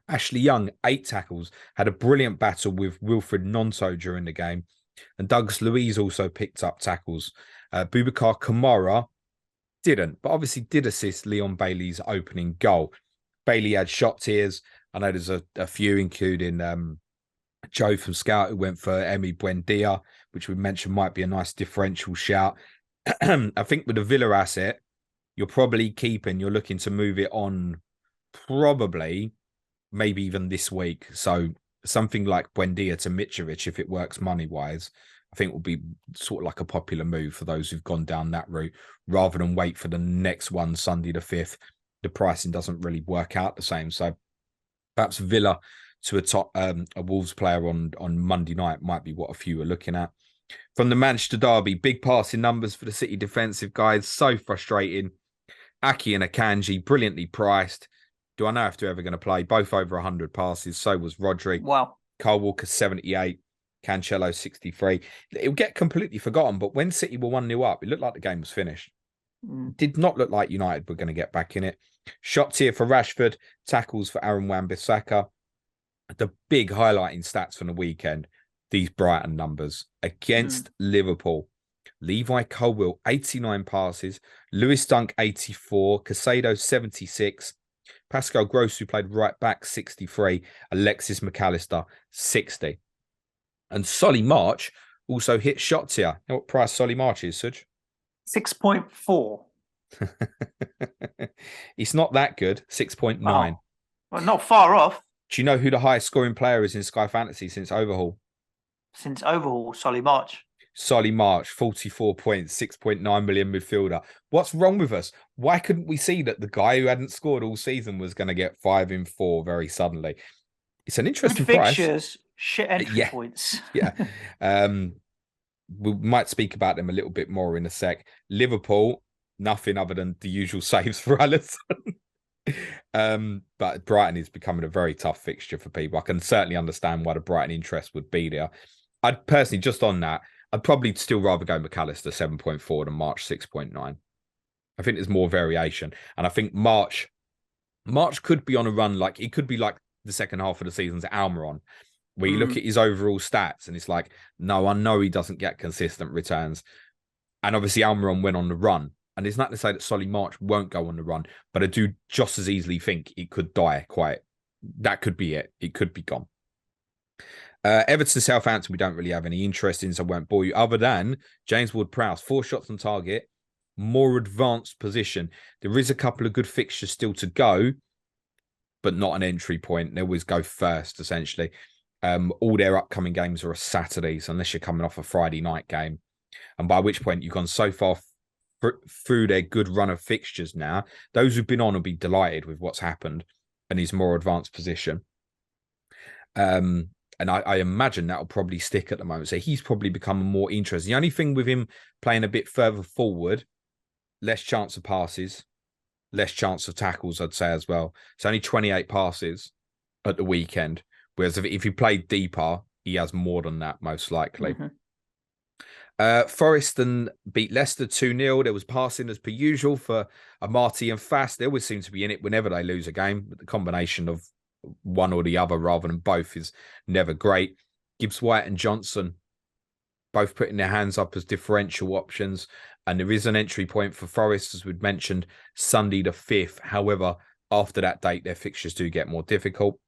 Ashley Young, 8 tackles, had a brilliant battle with Wilfred Nonto during the game. And Douglas Luiz also picked up tackles. Boubacar Kamara didn't, but obviously did assist Leon Bailey's opening goal. Bailey had shot tears. I know there's a few, including Joe from Scout, who went for Emi Buendia, which we mentioned might be a nice differential shout. I think with the Villa asset, you're probably you're looking to move it on probably maybe even this week. So something like Buendia to Mitrovic, if it works money-wise, I think will be sort of like a popular move for those who've gone down that route, rather than wait for the next one, Sunday the 5th. The pricing doesn't really work out the same. So perhaps Villa to a Wolves player on Monday night might be what a few are looking at. From the Manchester derby, big passing numbers for the City defensive guys. So frustrating. Aki and Akanji, brilliantly priced. Do I know if they're ever going to play? Both over 100 passes. So was Rodri. Wow. Kyle Walker, 78. Cancelo, 63. It'll get completely forgotten, but when City were 1-0 up, it looked like the game was finished. Did not look like United were going to get back in it. Shots here for Rashford. Tackles for Aaron Wan-Bissaka. The big highlighting stats from the weekend, these Brighton numbers against Liverpool. Levi Colwill, 89 passes. Lewis Dunk, 84. Casado, 76. Pascal Gross, who played right back, 63. Alexis McAllister, 60. And Solly March also hit shots here. You know what price Solly March is, Suj? 6.4. It's not that good. 6.9. Oh. Well, not far off. Do you know who the highest scoring player is in Sky Fantasy since Overhaul? Since Overhaul, Solly March. Solly March, 44 points, 6.9 million midfielder. What's wrong with us? Why couldn't we see that the guy who hadn't scored all season was going to get 5 in 4 very suddenly? It's an interesting price. Fixtures, shit entry points. Yeah. We might speak about them a little bit more in a sec. Liverpool, nothing other than the usual saves for Alisson. But Brighton is becoming a very tough fixture for people. I can certainly understand why the Brighton interest would be there. I'd personally, just on that, I'd probably still rather go McAllister 7.4 than March 6.9. I think there's more variation. And I think March March could be on a run, like it could be like the second half of the season's Almiron, where you look at his overall stats and it's like, no, I know he doesn't get consistent returns. And obviously Almiron went on the run. And it's not to say that Solly March won't go on the run, but I do just as easily think it could die quite. That could be it. It could be gone. Everton Southampton, we don't really have any interest in, so I won't bore you. Other than James Ward-Prowse, 4 shots on target, more advanced position. There is a couple of good fixtures still to go, but not an entry point. They always go first, essentially. All their upcoming games are Saturdays, unless you're coming off a Friday night game. And by which point you've gone so far through their good run of fixtures now, those who've been on will be delighted with what's happened and his more advanced position. And I imagine that'll probably stick at the moment. So he's probably become more interesting. The only thing with him playing a bit further forward, less chance of passes, less chance of tackles, I'd say as well. It's only 28 passes at the weekend. Whereas if he played deeper, he has more than that, most likely. Forest beat Leicester 2-0. There was passing as per usual for Amati and Fast. They always seem to be in it whenever they lose a game. But the combination of one or the other rather than both is never great. Gibbs White and Johnson both putting their hands up as differential options. And there is an entry point for Forest, as we'd mentioned, Sunday the 5th. However, after that date, their fixtures do get more difficult.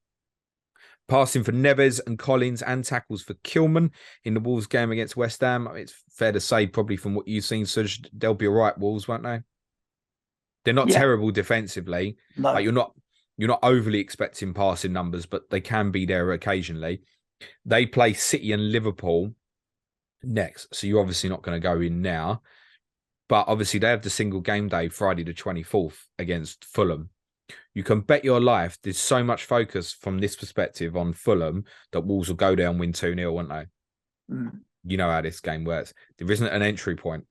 Passing for Neves and Collins and tackles for Kilman in the Wolves game against West Ham. I mean, it's fair to say, probably from what you've seen, so they'll be all right, Wolves, won't they? They're not terrible defensively. No. Like you're not overly expecting passing numbers, but they can be there occasionally. They play City and Liverpool next, so you're obviously not going to go in now. But obviously they have the single game day Friday the 24th against Fulham. You can bet your life there's so much focus from this perspective on Fulham that Wolves will go down and win 2-0, won't they? You know how this game works. There isn't an entry point.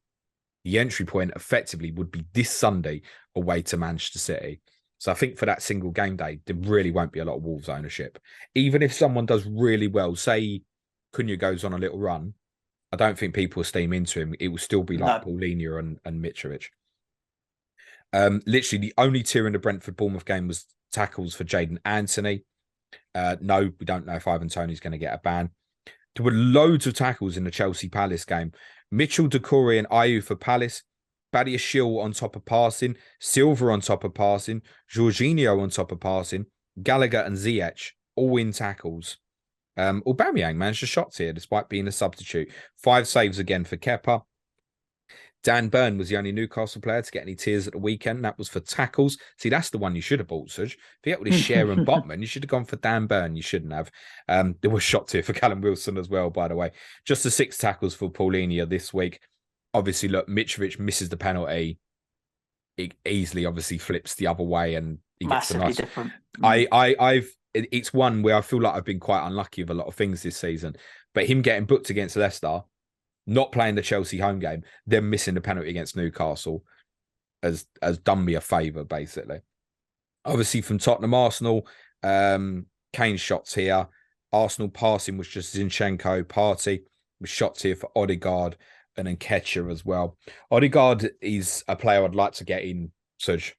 The entry point effectively would be this Sunday away to Manchester City. So I think for that single game day, there really won't be a lot of Wolves ownership. Even if someone does really well, say Cunha goes on a little run, I don't think people will steam into him. It will still be like Paulinho and Mitrovic. Literally, the only tier in the Brentford-Bournemouth game was tackles for Jadon Anthony. No, we don't know if Ivan Toney's going to get a ban. There were loads of tackles in the Chelsea-Palace game. Mitchell, Doucouré and Ayew for Palace. Badiashile on top of passing. Silva on top of passing. Jorginho on top of passing. Gallagher and Ziyech all in tackles. Aubameyang managed the shots here despite being a substitute. 5 saves again for Kepa. Dan Burn was the only Newcastle player to get any tiers at the weekend. That was for tackles. See, that's the one you should have bought, Suj. Forget with his share and Botman. You should have gone for Dan Burn. You shouldn't have. There was shot tier for Callum Wilson as well, by the way. Just the 6 tackles for Paulinho this week. Obviously, look, Mitrovic misses the penalty. It easily, obviously, flips the other way and he gets the nice. Different. It's one where I feel like I've been quite unlucky with a lot of things this season. But him getting booked against Leicester, not playing the Chelsea home game, then missing the penalty against Newcastle has done me a favour, basically. Obviously, from Tottenham Arsenal, Kane's shots here. Arsenal passing was just Zinchenko. Partey was shots here for Odegaard and then Nketiah as well. Odegaard is a player I'd like to get in, Suj,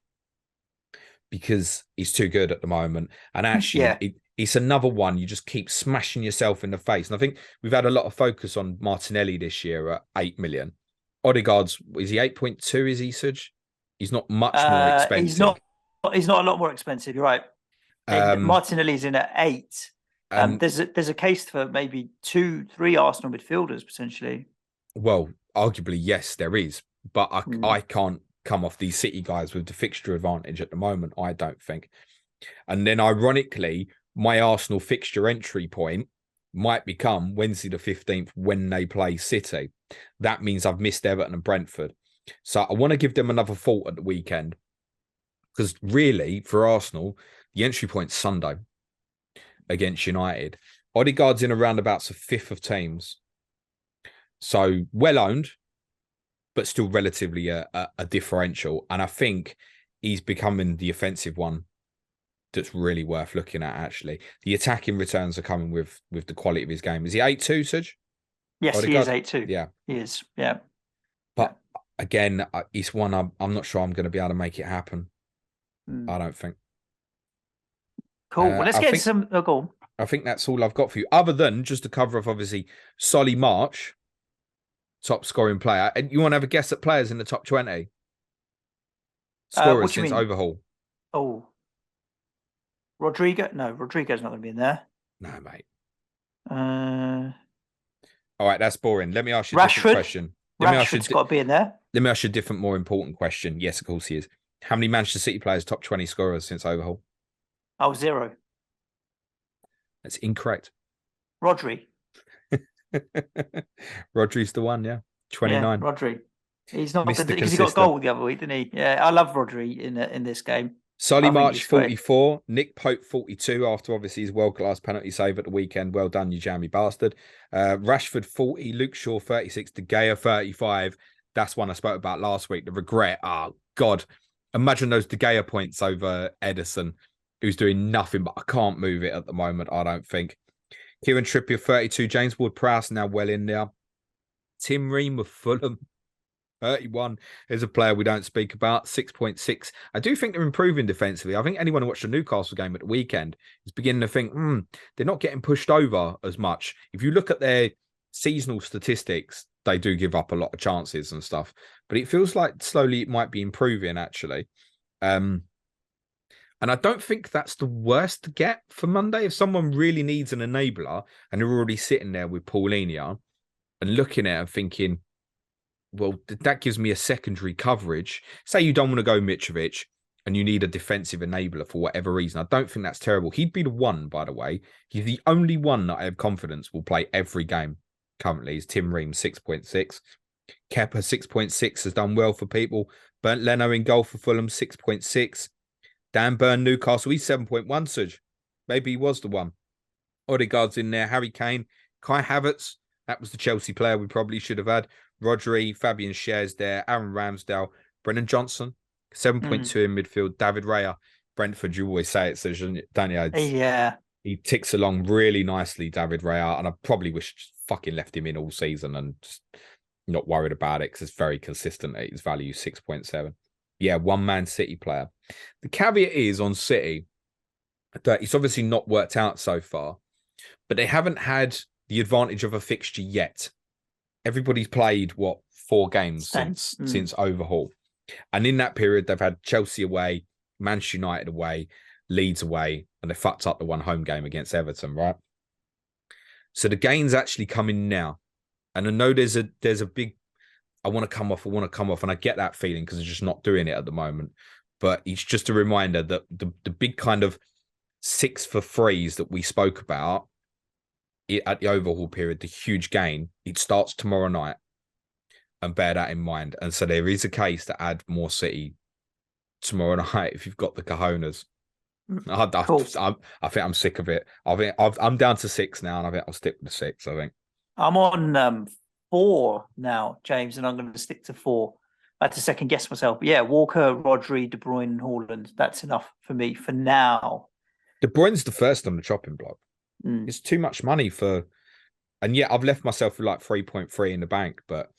because he's too good at the moment. And actually, it's another one you just keep smashing yourself in the face. And I think we've had a lot of focus on Martinelli this year at 8 million. Odegaard's, is he 8.2? Is he, Suj? He's not much more expensive. He's not a lot more expensive. You're right. Martinelli's in at 8. There's a case for maybe 2-3 Arsenal midfielders potentially. Well, arguably, yes, there is. But I can't come off these City guys with the fixture advantage at the moment, I don't think. And then ironically, my Arsenal fixture entry point might become Wednesday the 15th when they play City. That means I've missed Everton and Brentford. So I want to give them another thought at the weekend. Because really, for Arsenal, the entry point's Sunday against United. Odegaard's in around about the 5th of teams. So well owned, but still relatively a differential. And I think he's becoming the offensive one that's really worth looking at, actually. The attacking returns are coming with the quality of his game. Is he 8-2, Suj? Yes, Odegaard? He is 8-2. Yeah. He is, yeah. But again, it's one I'm not sure I'm going to be able to make it happen. I don't think. Cool. Well, let's I get think some. Oh, go on. I think that's all I've got for you, other than just to cover off, obviously, Solly March, top scoring player. And you want to have a guess at players in the top 20 What scorers do you since mean? Overhaul? Oh, Rodrigo? No, Rodrigo's not going to be in there. No, mate. Uh, All right, that's boring. Let me ask you a different Rashford. question. Rashford's got to be in there. Let me ask you a different, more important question. Yes, of course he is. How many Manchester City players top 20 scorers since Overhaul? Oh, 0. That's incorrect. Rodri. Rodri's the one, yeah. 29. Yeah, Rodri. He's not Mr. because he got a Consistent. goal the other week, didn't he? Yeah, I love Rodri in this game. Solly I think March, he's great. 44. Nick Pope, 42, after obviously his world-class penalty save at the weekend. Well done, you jammy bastard. Rashford, 40. Luke Shaw, 36. De Gea, 35. That's one I spoke about last week. The regret. Oh, God. Imagine those De Gea points over Edison, who's doing nothing, but I can't move it at the moment, I don't think. Kieran Trippier, 32. James Ward-Prowse now well in there. Tim Ream of Fulham, 31 is a player we don't speak about, 6.6. I do think they're improving defensively. I think anyone who watched the Newcastle game at the weekend is beginning to think, they're not getting pushed over as much. If you look at their seasonal statistics, they do give up a lot of chances and stuff. But it feels like slowly it might be improving, actually. And I don't think that's the worst to get for Monday. If someone really needs an enabler and they're already sitting there with Paulinho and looking at it and thinking, well, that gives me a secondary coverage. Say you don't want to go Mitrovic and you need a defensive enabler for whatever reason. I don't think that's terrible. He'd be the one, by the way. He's the only one that I have confidence will play every game currently. Is Tim Ream, 6.6. Kepa, 6.6, has done well for people. Bernd Leno in goal for Fulham, 6.6. Dan Burn, Newcastle, he's 7.1, Suj. Maybe he was the one. Odegaard's in there. Harry Kane, Kai Havertz. That was the Chelsea player we probably should have had. Rodri, Fabian Schär's there, Aaron Ramsdale, Brennan Johnson, 7.2 in midfield, David Raya, Brentford, you always say it, so don't you? Yeah. He ticks along really nicely, David Raya, and I probably wish just fucking left him in all season and just not worried about it because it's very consistent at his value, 6.7. Yeah, one-man City player. The caveat is on City that it's obviously not worked out so far, but they haven't had the advantage of a fixture yet. Everybody's played, 4 games since Overhaul. And in that period, they've had Chelsea away, Manchester United away, Leeds away, and they fucked up the one home game against Everton, right? So the gains actually come in now. And I know there's a big, I want to come off, and I get that feeling because they're just not doing it at the moment. But it's just a reminder that the big kind of 6 for 3s that we spoke about at the Overhaul period, the huge gain, it starts tomorrow night, and bear that in mind. And so there is a case to add more City tomorrow night if you've got the cojones. Cool. I think I'm sick of it. I'm down to 6 now, and I think I'll stick with the 6. I think I'm on 4 now, James, and I'm going to stick to 4. I had to second guess myself. But yeah, Walker, Rodri, De Bruyne, and Haaland. That's enough for me for now. De Bruyne's the first on the chopping block. It's too much money for, and yeah, I've left myself with like 3.3 in the bank. But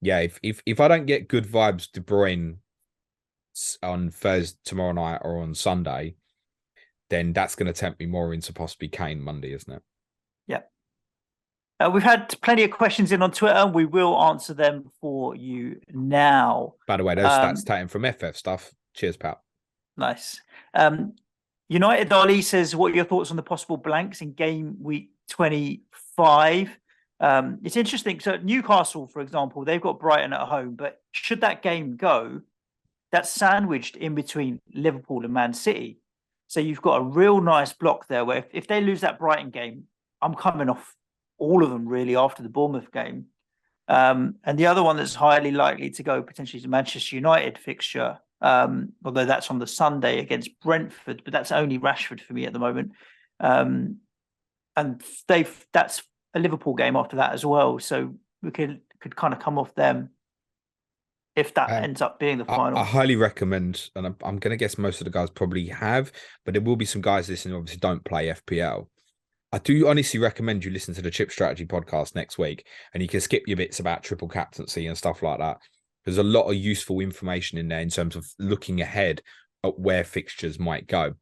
yeah, if I don't get good vibes De Bruyne on Thursday, tomorrow night, or on Sunday, then that's going to tempt me more into possibly Kane Monday, isn't it? Yeah. We've had plenty of questions in on Twitter. We will answer them for you now. By the way, those stats taken from FF stuff. Cheers, pal. Nice. United Dolly says, what are your thoughts on the possible blanks in game week 25? It's interesting. So Newcastle, for example, they've got Brighton at home, but should that game go, that's sandwiched in between Liverpool and Man City. So you've got a real nice block there where if they lose that Brighton game, I'm coming off all of them really after the Bournemouth game. And the other one that's highly likely to go potentially to Manchester United fixture, although that's on the Sunday against Brentford, but that's only Rashford for me at the moment. And that's a Liverpool game after that as well. So we could kind of come off them if that ends up being the final. I highly recommend, and I'm going to guess most of the guys probably have, but there will be some guys listening who obviously don't play FPL. I do honestly recommend you listen to the Chip Strategy podcast next week, and you can skip your bits about triple captaincy and stuff like that. There's a lot of useful information in there in terms of looking ahead at where fixtures might go.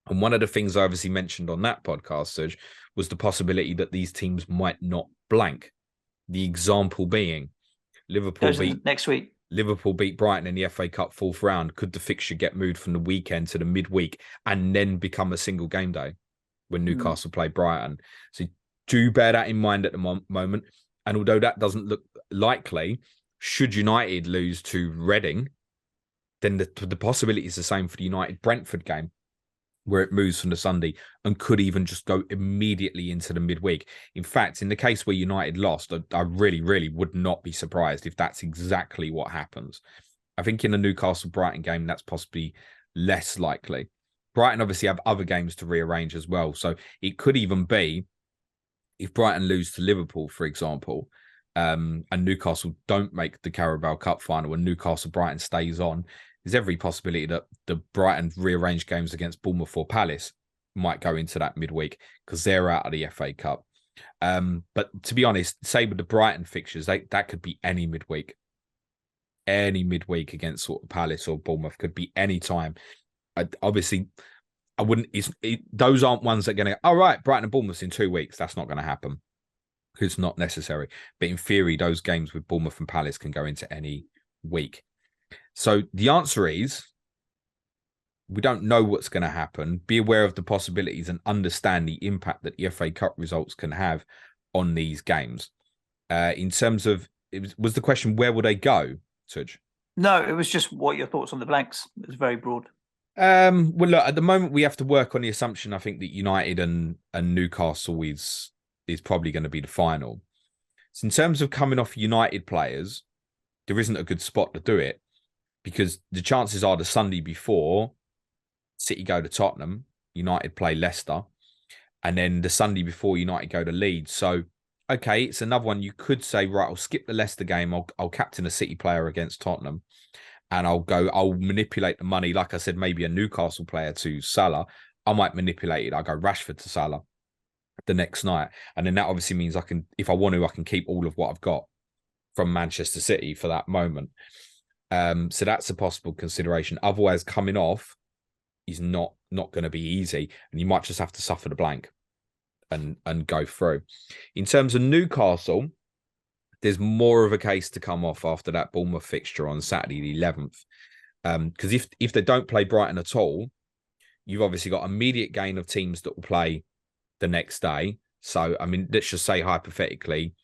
And one of the things I obviously mentioned on that podcast, Serge, was the possibility that these teams might not blank. The example being Liverpool next week. Liverpool beat Brighton in the FA Cup fourth round. Could the fixture get moved from the weekend to the midweek and then become a single game day when Newcastle play Brighton? So do bear that in mind at the moment. And although that doesn't look likely, should United lose to Reading, then the possibility is the same for the United-Brentford game, where it moves from the Sunday and could even just go immediately into the midweek. In fact, in the case where United lost, I really, really would not be surprised if that's exactly what happens. I think in the Newcastle-Brighton game, that's possibly less likely. Brighton obviously have other games to rearrange as well. So it could even be, if Brighton lose to Liverpool, for example, and Newcastle don't make the Carabao Cup final and Newcastle-Brighton stays on, there's every possibility that the Brighton rearranged games against Bournemouth or Palace might go into that midweek because they're out of the FA Cup. But to be honest, say with the Brighton fixtures, that could be any midweek. Any midweek against sort of Palace or Bournemouth could be any time. Obviously, I wouldn't. Those aren't ones that are going to. All right, Brighton and Bournemouth in 2 weeks. That's not going to happen. It's not necessary. But in theory, those games with Bournemouth and Palace can go into any week. So the answer is, we don't know what's going to happen. Be aware of the possibilities and understand the impact that the FA Cup results can have on these games. In terms of, was the question, where will they go, Suj? No, it was just what your thoughts on the blanks. It was very broad. Well, look, at the moment we have to work on the assumption, I think, that United and Newcastle is probably going to be the final. So in terms of coming off United players, there isn't a good spot to do it, because the chances are the Sunday before, City go to Tottenham, United play Leicester, and then the Sunday before, United go to Leeds. So, okay, it's another one you could say, right, I'll skip the Leicester game, I'll captain a City player against Tottenham, and I'll manipulate the money, like I said, maybe a Newcastle player to Salah. I might manipulate it. I'll go Rashford to Salah the next night. And then that obviously means I can, if I want to, I can keep all of what I've got from Manchester City for that moment. So that's a possible consideration. Otherwise, coming off is not going to be easy, and you might just have to suffer the blank and go through. In terms of Newcastle, there's more of a case to come off after that Bournemouth fixture on Saturday the 11th. Because if they don't play Brighton at all, you've obviously got immediate gain of teams that will play the next day. So, I mean, let's just say hypothetically,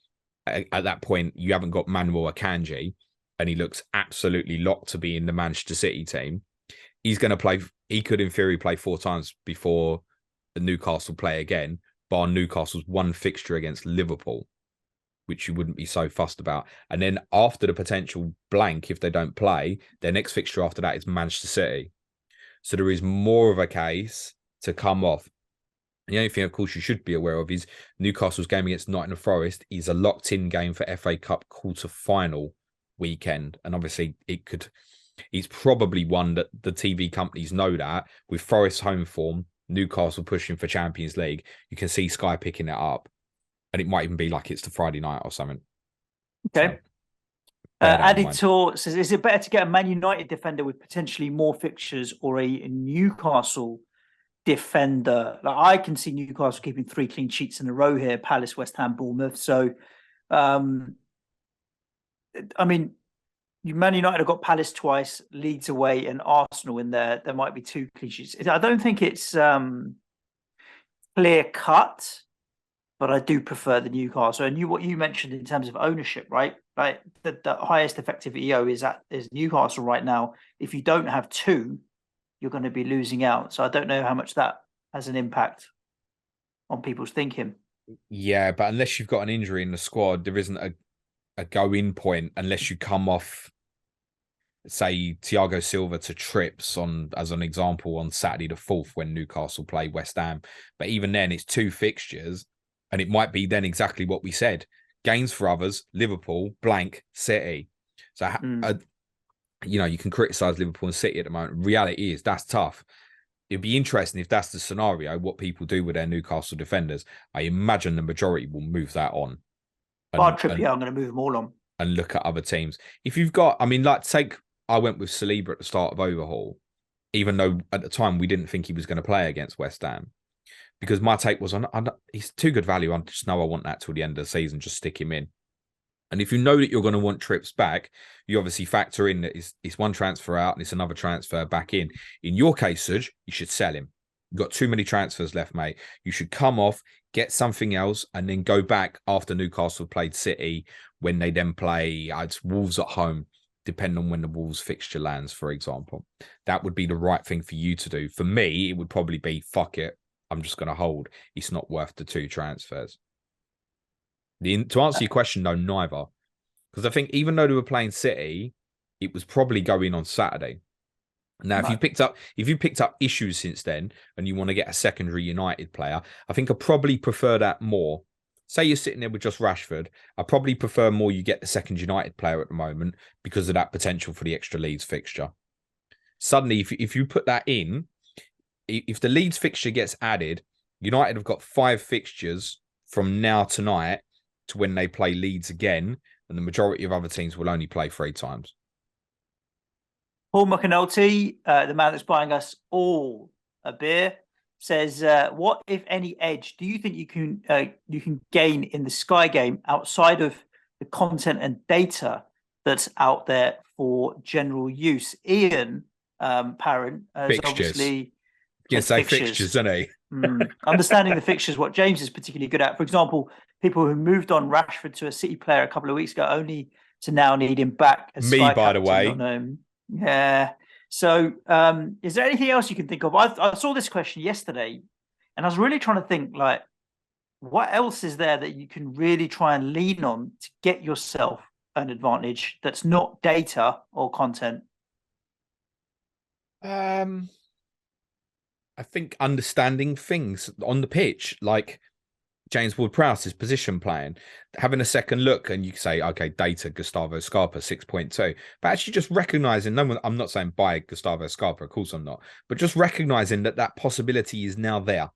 at that point, you haven't got Manuel Akanji, and he looks absolutely locked to be in the Manchester City team. He's going to play, he could in theory play 4 times before the Newcastle play again, bar Newcastle's one fixture against Liverpool, which you wouldn't be so fussed about. And then after the potential blank, if they don't play, their next fixture after that is Manchester City. So there is more of a case to come off. The only thing, of course, you should be aware of is Newcastle's game against Nottingham Forest is a locked-in game for FA Cup quarter-final weekend. And obviously, it's probably one that the TV companies know that. With Forest's home form, Newcastle pushing for Champions League, you can see Sky picking it up. And it might even be like it's the Friday night or something. Okay. So, Aditor says, is it better to get a Man United defender with potentially more fixtures or a Newcastle defender? Like, I can see Newcastle keeping 3 clean sheets in a row here: Palace, West Ham, Bournemouth. So, I mean, Man United have got Palace twice, Leeds away, and Arsenal in there. There might be 2 clean sheets. I don't think it's clear cut, but I do prefer the Newcastle. And what you mentioned in terms of ownership, right? Like the highest effective EO is Newcastle right now. If you don't have 2, you're going to be losing out. So I don't know how much that has an impact on people's thinking. Yeah, but unless you've got an injury in the squad, there isn't a go-in point unless you come off, say, Thiago Silva to trips as an example on Saturday the 4th when Newcastle play West Ham. But even then, it's 2 fixtures, and it might be then exactly what we said. Gains for others, Liverpool, blank, City. So, you can criticise Liverpool and City at the moment. Reality is that's tough. It'd be interesting if that's the scenario, what people do with their Newcastle defenders. I imagine the majority will move that on. Bar Trippier, I'm going to move them all on. And look at other teams. If you've got, I went with Saliba at the start of Overhaul. even though at the time we didn't think he was going to play against West Ham. Because my take was, he's too good value. I just know I want that till the end of the season. Just stick him in. And if you know that you're going to want trips back, you obviously factor in that it's one transfer out and it's another transfer back in. In your case, Suj, you should sell him. You've got too many transfers left, mate. You should come off, get something else, and then go back after Newcastle played City when they then play Wolves at home, depending on when the Wolves fixture lands, for example. That would be the right thing for you to do. For me, it would probably be, fuck it, I'm just going to hold. It's not worth the 2 transfers. To answer your question, though, neither. Because I think even though they were playing City, it was probably going on Saturday. Now, if you picked up issues since then and you want to get a secondary United player, I think I probably prefer that more. Say you're sitting there with just Rashford, I probably prefer more you get the second United player at the moment because of that potential for the extra Leeds fixture. Suddenly, if you put that in, if the Leeds fixture gets added, United have got 5 fixtures from now tonight to when they play Leeds again, and the majority of other teams will only play 3 times. Paul McAnulty, the man that's buying us all a beer, says, "What, if any, edge do you think you can gain in the Sky game outside of the content and data that's out there for general use?" Ian Parent has obviously. You can say fixtures, isn't he? Understanding the fixtures, what James is particularly good at. For example, people who moved on Rashford to a City player a couple of weeks ago, only to now need him back as Sky by the way. Yeah. So is there anything else you can think of? I saw this question yesterday and I was really trying to think, like, what else is there that you can really try and lean on to get yourself an advantage that's not data or content? I think understanding things on the pitch, like James Ward-Prowse's position playing, having a second look and you say, okay, data, Gustavo Scarpa, 6.2. But actually just recognizing, I'm not saying buy Gustavo Scarpa, of course I'm not, but just recognizing that possibility is now there.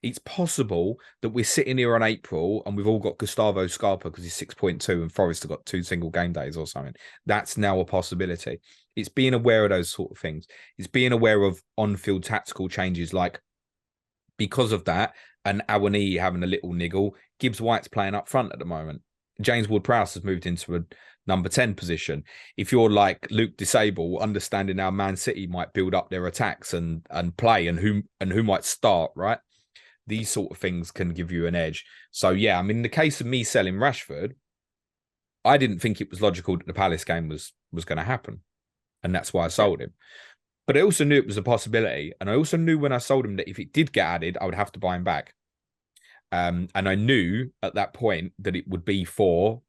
It's possible that we're sitting here on April and we've all got Gustavo Scarpa because he's 6.2 and Forrest have got 2 single game days or something. That's now a possibility. It's being aware of those sort of things. It's being aware of on-field tactical changes, like because of that, and Awani having a little niggle, Gibbs White's playing up front at the moment. James Ward-Prowse has moved into a number 10 position. If you're like Luke Disable, understanding how Man City might build up their attacks and play and who might start, right? These sort of things can give you an edge. So, yeah, I mean, in the case of me selling Rashford, I didn't think it was logical that the Palace game was going to happen. And that's why I sold him. But I also knew it was a possibility. And I also knew when I sold him that if it did get added, I would have to buy him back. And I knew at that point that it would be for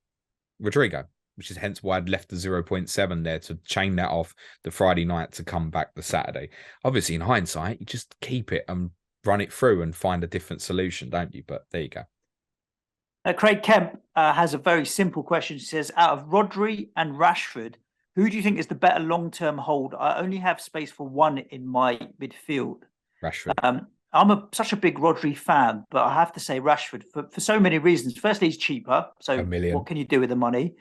Rodrigo, which is hence why I'd left the 0.7 there to chain that off the Friday night to come back the Saturday. Obviously, in hindsight, you just keep it and run it through and find a different solution, don't you? But there you go. Craig Kemp has a very simple question. He says, out of Rodri and Rashford, who do you think is the better long-term hold? I only have space for one in my midfield. Rashford. I'm such a big Rodri fan, but I have to say Rashford for so many reasons. Firstly, he's cheaper. So what can you do with the money?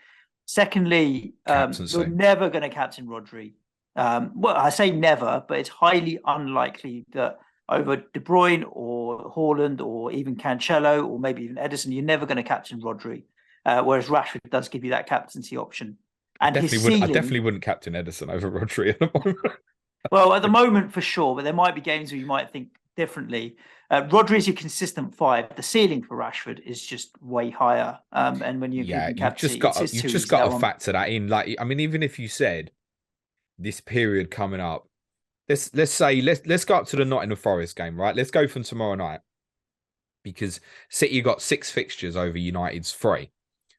Secondly, you're never going to captain Rodri. Well, I say never, but it's highly unlikely that over De Bruyne or Haaland or even Cancelo or maybe even Edison, you're never going to captain Rodri. Whereas Rashford does give you that captaincy option. And I definitely wouldn't captain Edison over Rodri at the moment. Well, at the moment for sure, but there might be games where you might think differently. Rodri is your consistent 5. The ceiling for Rashford is just way higher. And when you've just got to factor that in. Like, I mean, even if you said this period coming up, let's go up to the Nottingham Forest game, right? Let's go from tomorrow night because City got 6 fixtures over United's 3.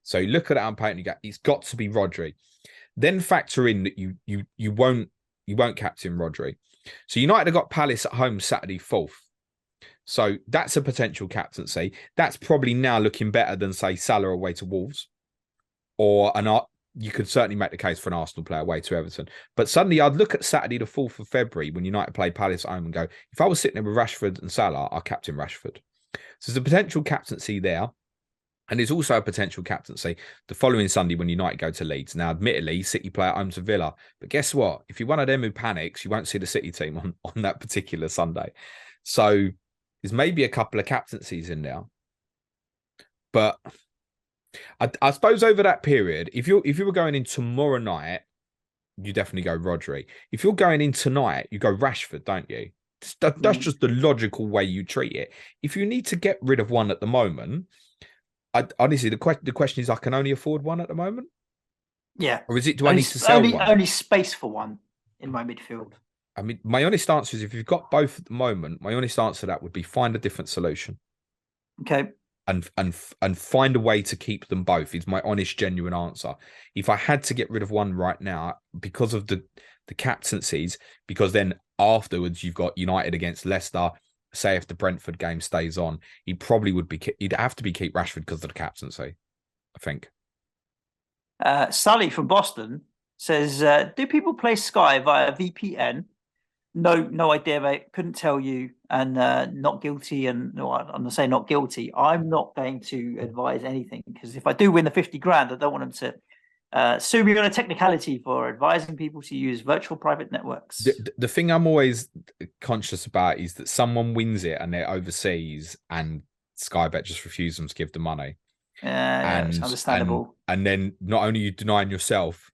So you look at that on paper and you go, it's got to be Rodri. Then factor in that you won't captain Rodri. So United have got Palace at home Saturday 4th. So that's a potential captaincy. That's probably now looking better than, say, Salah away to Wolves. Or you could certainly make the case for an Arsenal player away to Everton. But suddenly I'd look at Saturday the 4th of February when United play Palace at home and go, if I was sitting there with Rashford and Salah, I'll captain Rashford. So there's a potential captaincy there. And there's also a potential captaincy the following Sunday when United go to Leeds. Now, admittedly, City play at home to Villa. But guess what? If you're one of them who panics, you won't see the City team on that particular Sunday. So there's maybe a couple of captaincies in there. But I suppose over that period, if you were going in tomorrow night, you definitely go Rodri. If you're going in tonight, you go Rashford, don't you? That's just the logical way you treat it. If you need to get rid of one at the moment... honestly, the question is, I can only afford one at the moment. Yeah. Or is it, do I need to sell one? Only space for one in my midfield. I mean, my honest answer is, if you've got both at the moment, my honest answer to that would be find a different solution. Okay. And find a way to keep them both is my honest, genuine answer. If I had to get rid of one right now, because of the captaincies, because then afterwards you've got United against Leicester. Say if the Brentford game stays on, he'd have to be keep Rashford because of the captaincy, I think. Sully from Boston says, do people play Sky via VPN? No idea, mate. Couldn't tell you, and not guilty. And no, I'm going to say not guilty. I'm not going to advise anything, because if I do win the 50 grand, I don't want them to sue me on a technicality for advising people to use virtual private networks. The thing I'm always conscious about is that someone wins it and they're overseas, and Sky Bet just refuse them to give the money. Yeah, it's understandable. And then not only are you denying yourself,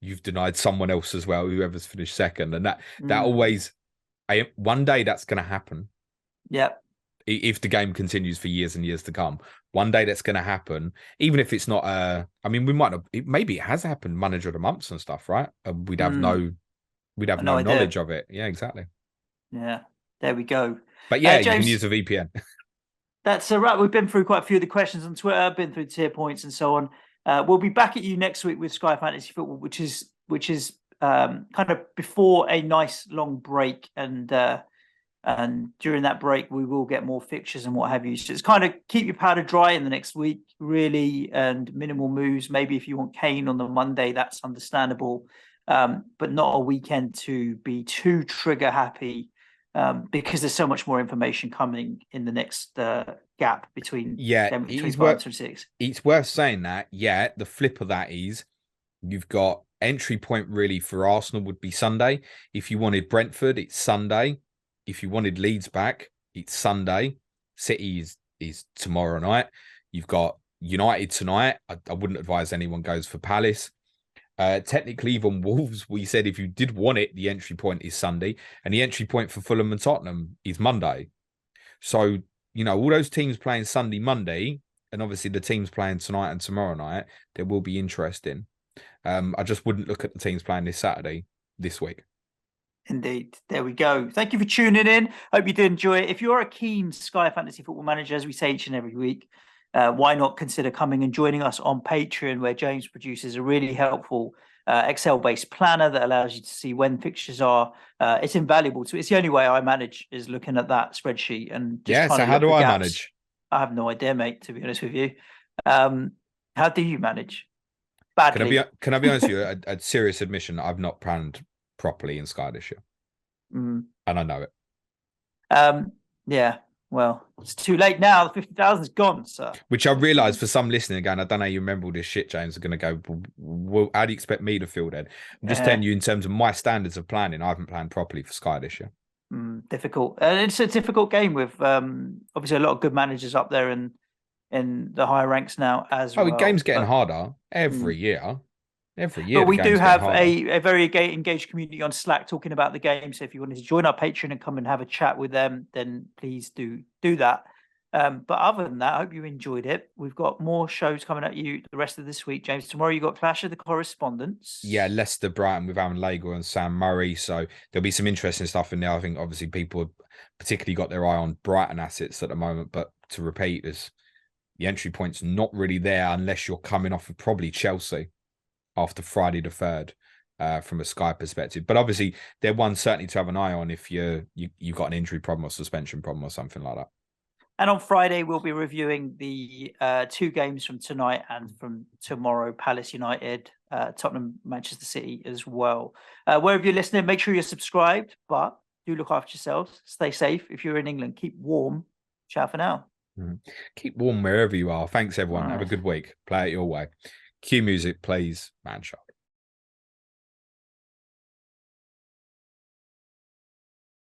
you've denied someone else as well, whoever's finished second, and that always, one day that's going to happen. Yeah. If the game continues for years and years to come, one day that's going to happen. Even if it's not, I mean, we might not. Maybe it has happened. Manager of the months and stuff, right? We'd have no knowledge of it. Yeah, exactly. Yeah, there we go. But yeah, James, you can use a VPN. That's a wrap. We've been through quite a few of the questions on Twitter, been through tier points and so on. We'll be back at you next week with Sky Fantasy Football, which is kind of before a nice long break, and during that break we will get more fixtures and what have you. So it's kind of keep your powder dry in the next week, really, and minimal moves. Maybe if you want Kane on the Monday, that's understandable, but not a weekend to be too trigger happy, because there's so much more information coming in the next gap between between 5 and 6. It's worth saying that. Yeah, the flip of that is you've got entry point really for Arsenal would be Sunday. If you wanted Brentford, it's Sunday. If you wanted Leeds back, it's Sunday. City is tomorrow night. You've got United tonight. I wouldn't advise anyone goes for Palace. Technically, even Wolves, we said if you did want it, the entry point is Sunday, and the entry point for Fulham and Tottenham is Monday. So, all those teams playing Sunday, Monday, and obviously the teams playing tonight and tomorrow night, there will be interesting. I just wouldn't look at the teams playing this Saturday, this week. Indeed. There we go. Thank you for tuning in. Hope you did enjoy it. If you're a keen Sky Fantasy Football manager, as we say each and every week, why not consider coming and joining us on Patreon, where James produces a really helpful Excel-based planner that allows you to see when fixtures are. It's invaluable. So it's the only way I manage is looking at that spreadsheet and just so how do I manage? I have no idea, mate, to be honest with you. How do you manage? Badly. Can I be honest with you? A serious admission, I've not planned properly in Sky this year. And I know it. Yeah. Well, it's too late now. The 50,000's gone, sir. Which I realise for some listening again, I don't know how you remember all this shit, James, are going to go, well, how do you expect me to feel then? I'm just telling you, in terms of my standards of planning, I haven't planned properly for Sky this year. Difficult. It's a difficult game with obviously a lot of good managers up there in the higher ranks now as well. The game's getting harder every year. Every year. But we do have a very engaged community on Slack talking about the game. So if you wanted to join our Patreon and come and have a chat with them, then please do that. But other than that, I hope you enjoyed it. We've got more shows coming at you the rest of this week, James. Tomorrow you got Clash of the Correspondents. Yeah, Leicester, Brighton with Aaron Lager and Sam Murray. So there'll be some interesting stuff in there. I think obviously people have particularly got their eye on Brighton assets at the moment. But to repeat, the entry point's not really there unless you're coming off of probably Chelsea after Friday the 3rd, from a Sky perspective. But obviously, they're one certainly to have an eye on if you've got an injury problem or suspension problem or something like that. And on Friday, we'll be reviewing the 2 games from tonight and from tomorrow, Palace United, Tottenham, Manchester City as well. Wherever you're listening, make sure you're subscribed, but do look after yourselves. Stay safe. If you're in England, keep warm. Ciao for now. Keep warm wherever you are. Thanks, everyone. Have a Right. good week. Play it your way. Cue music, please, man shot.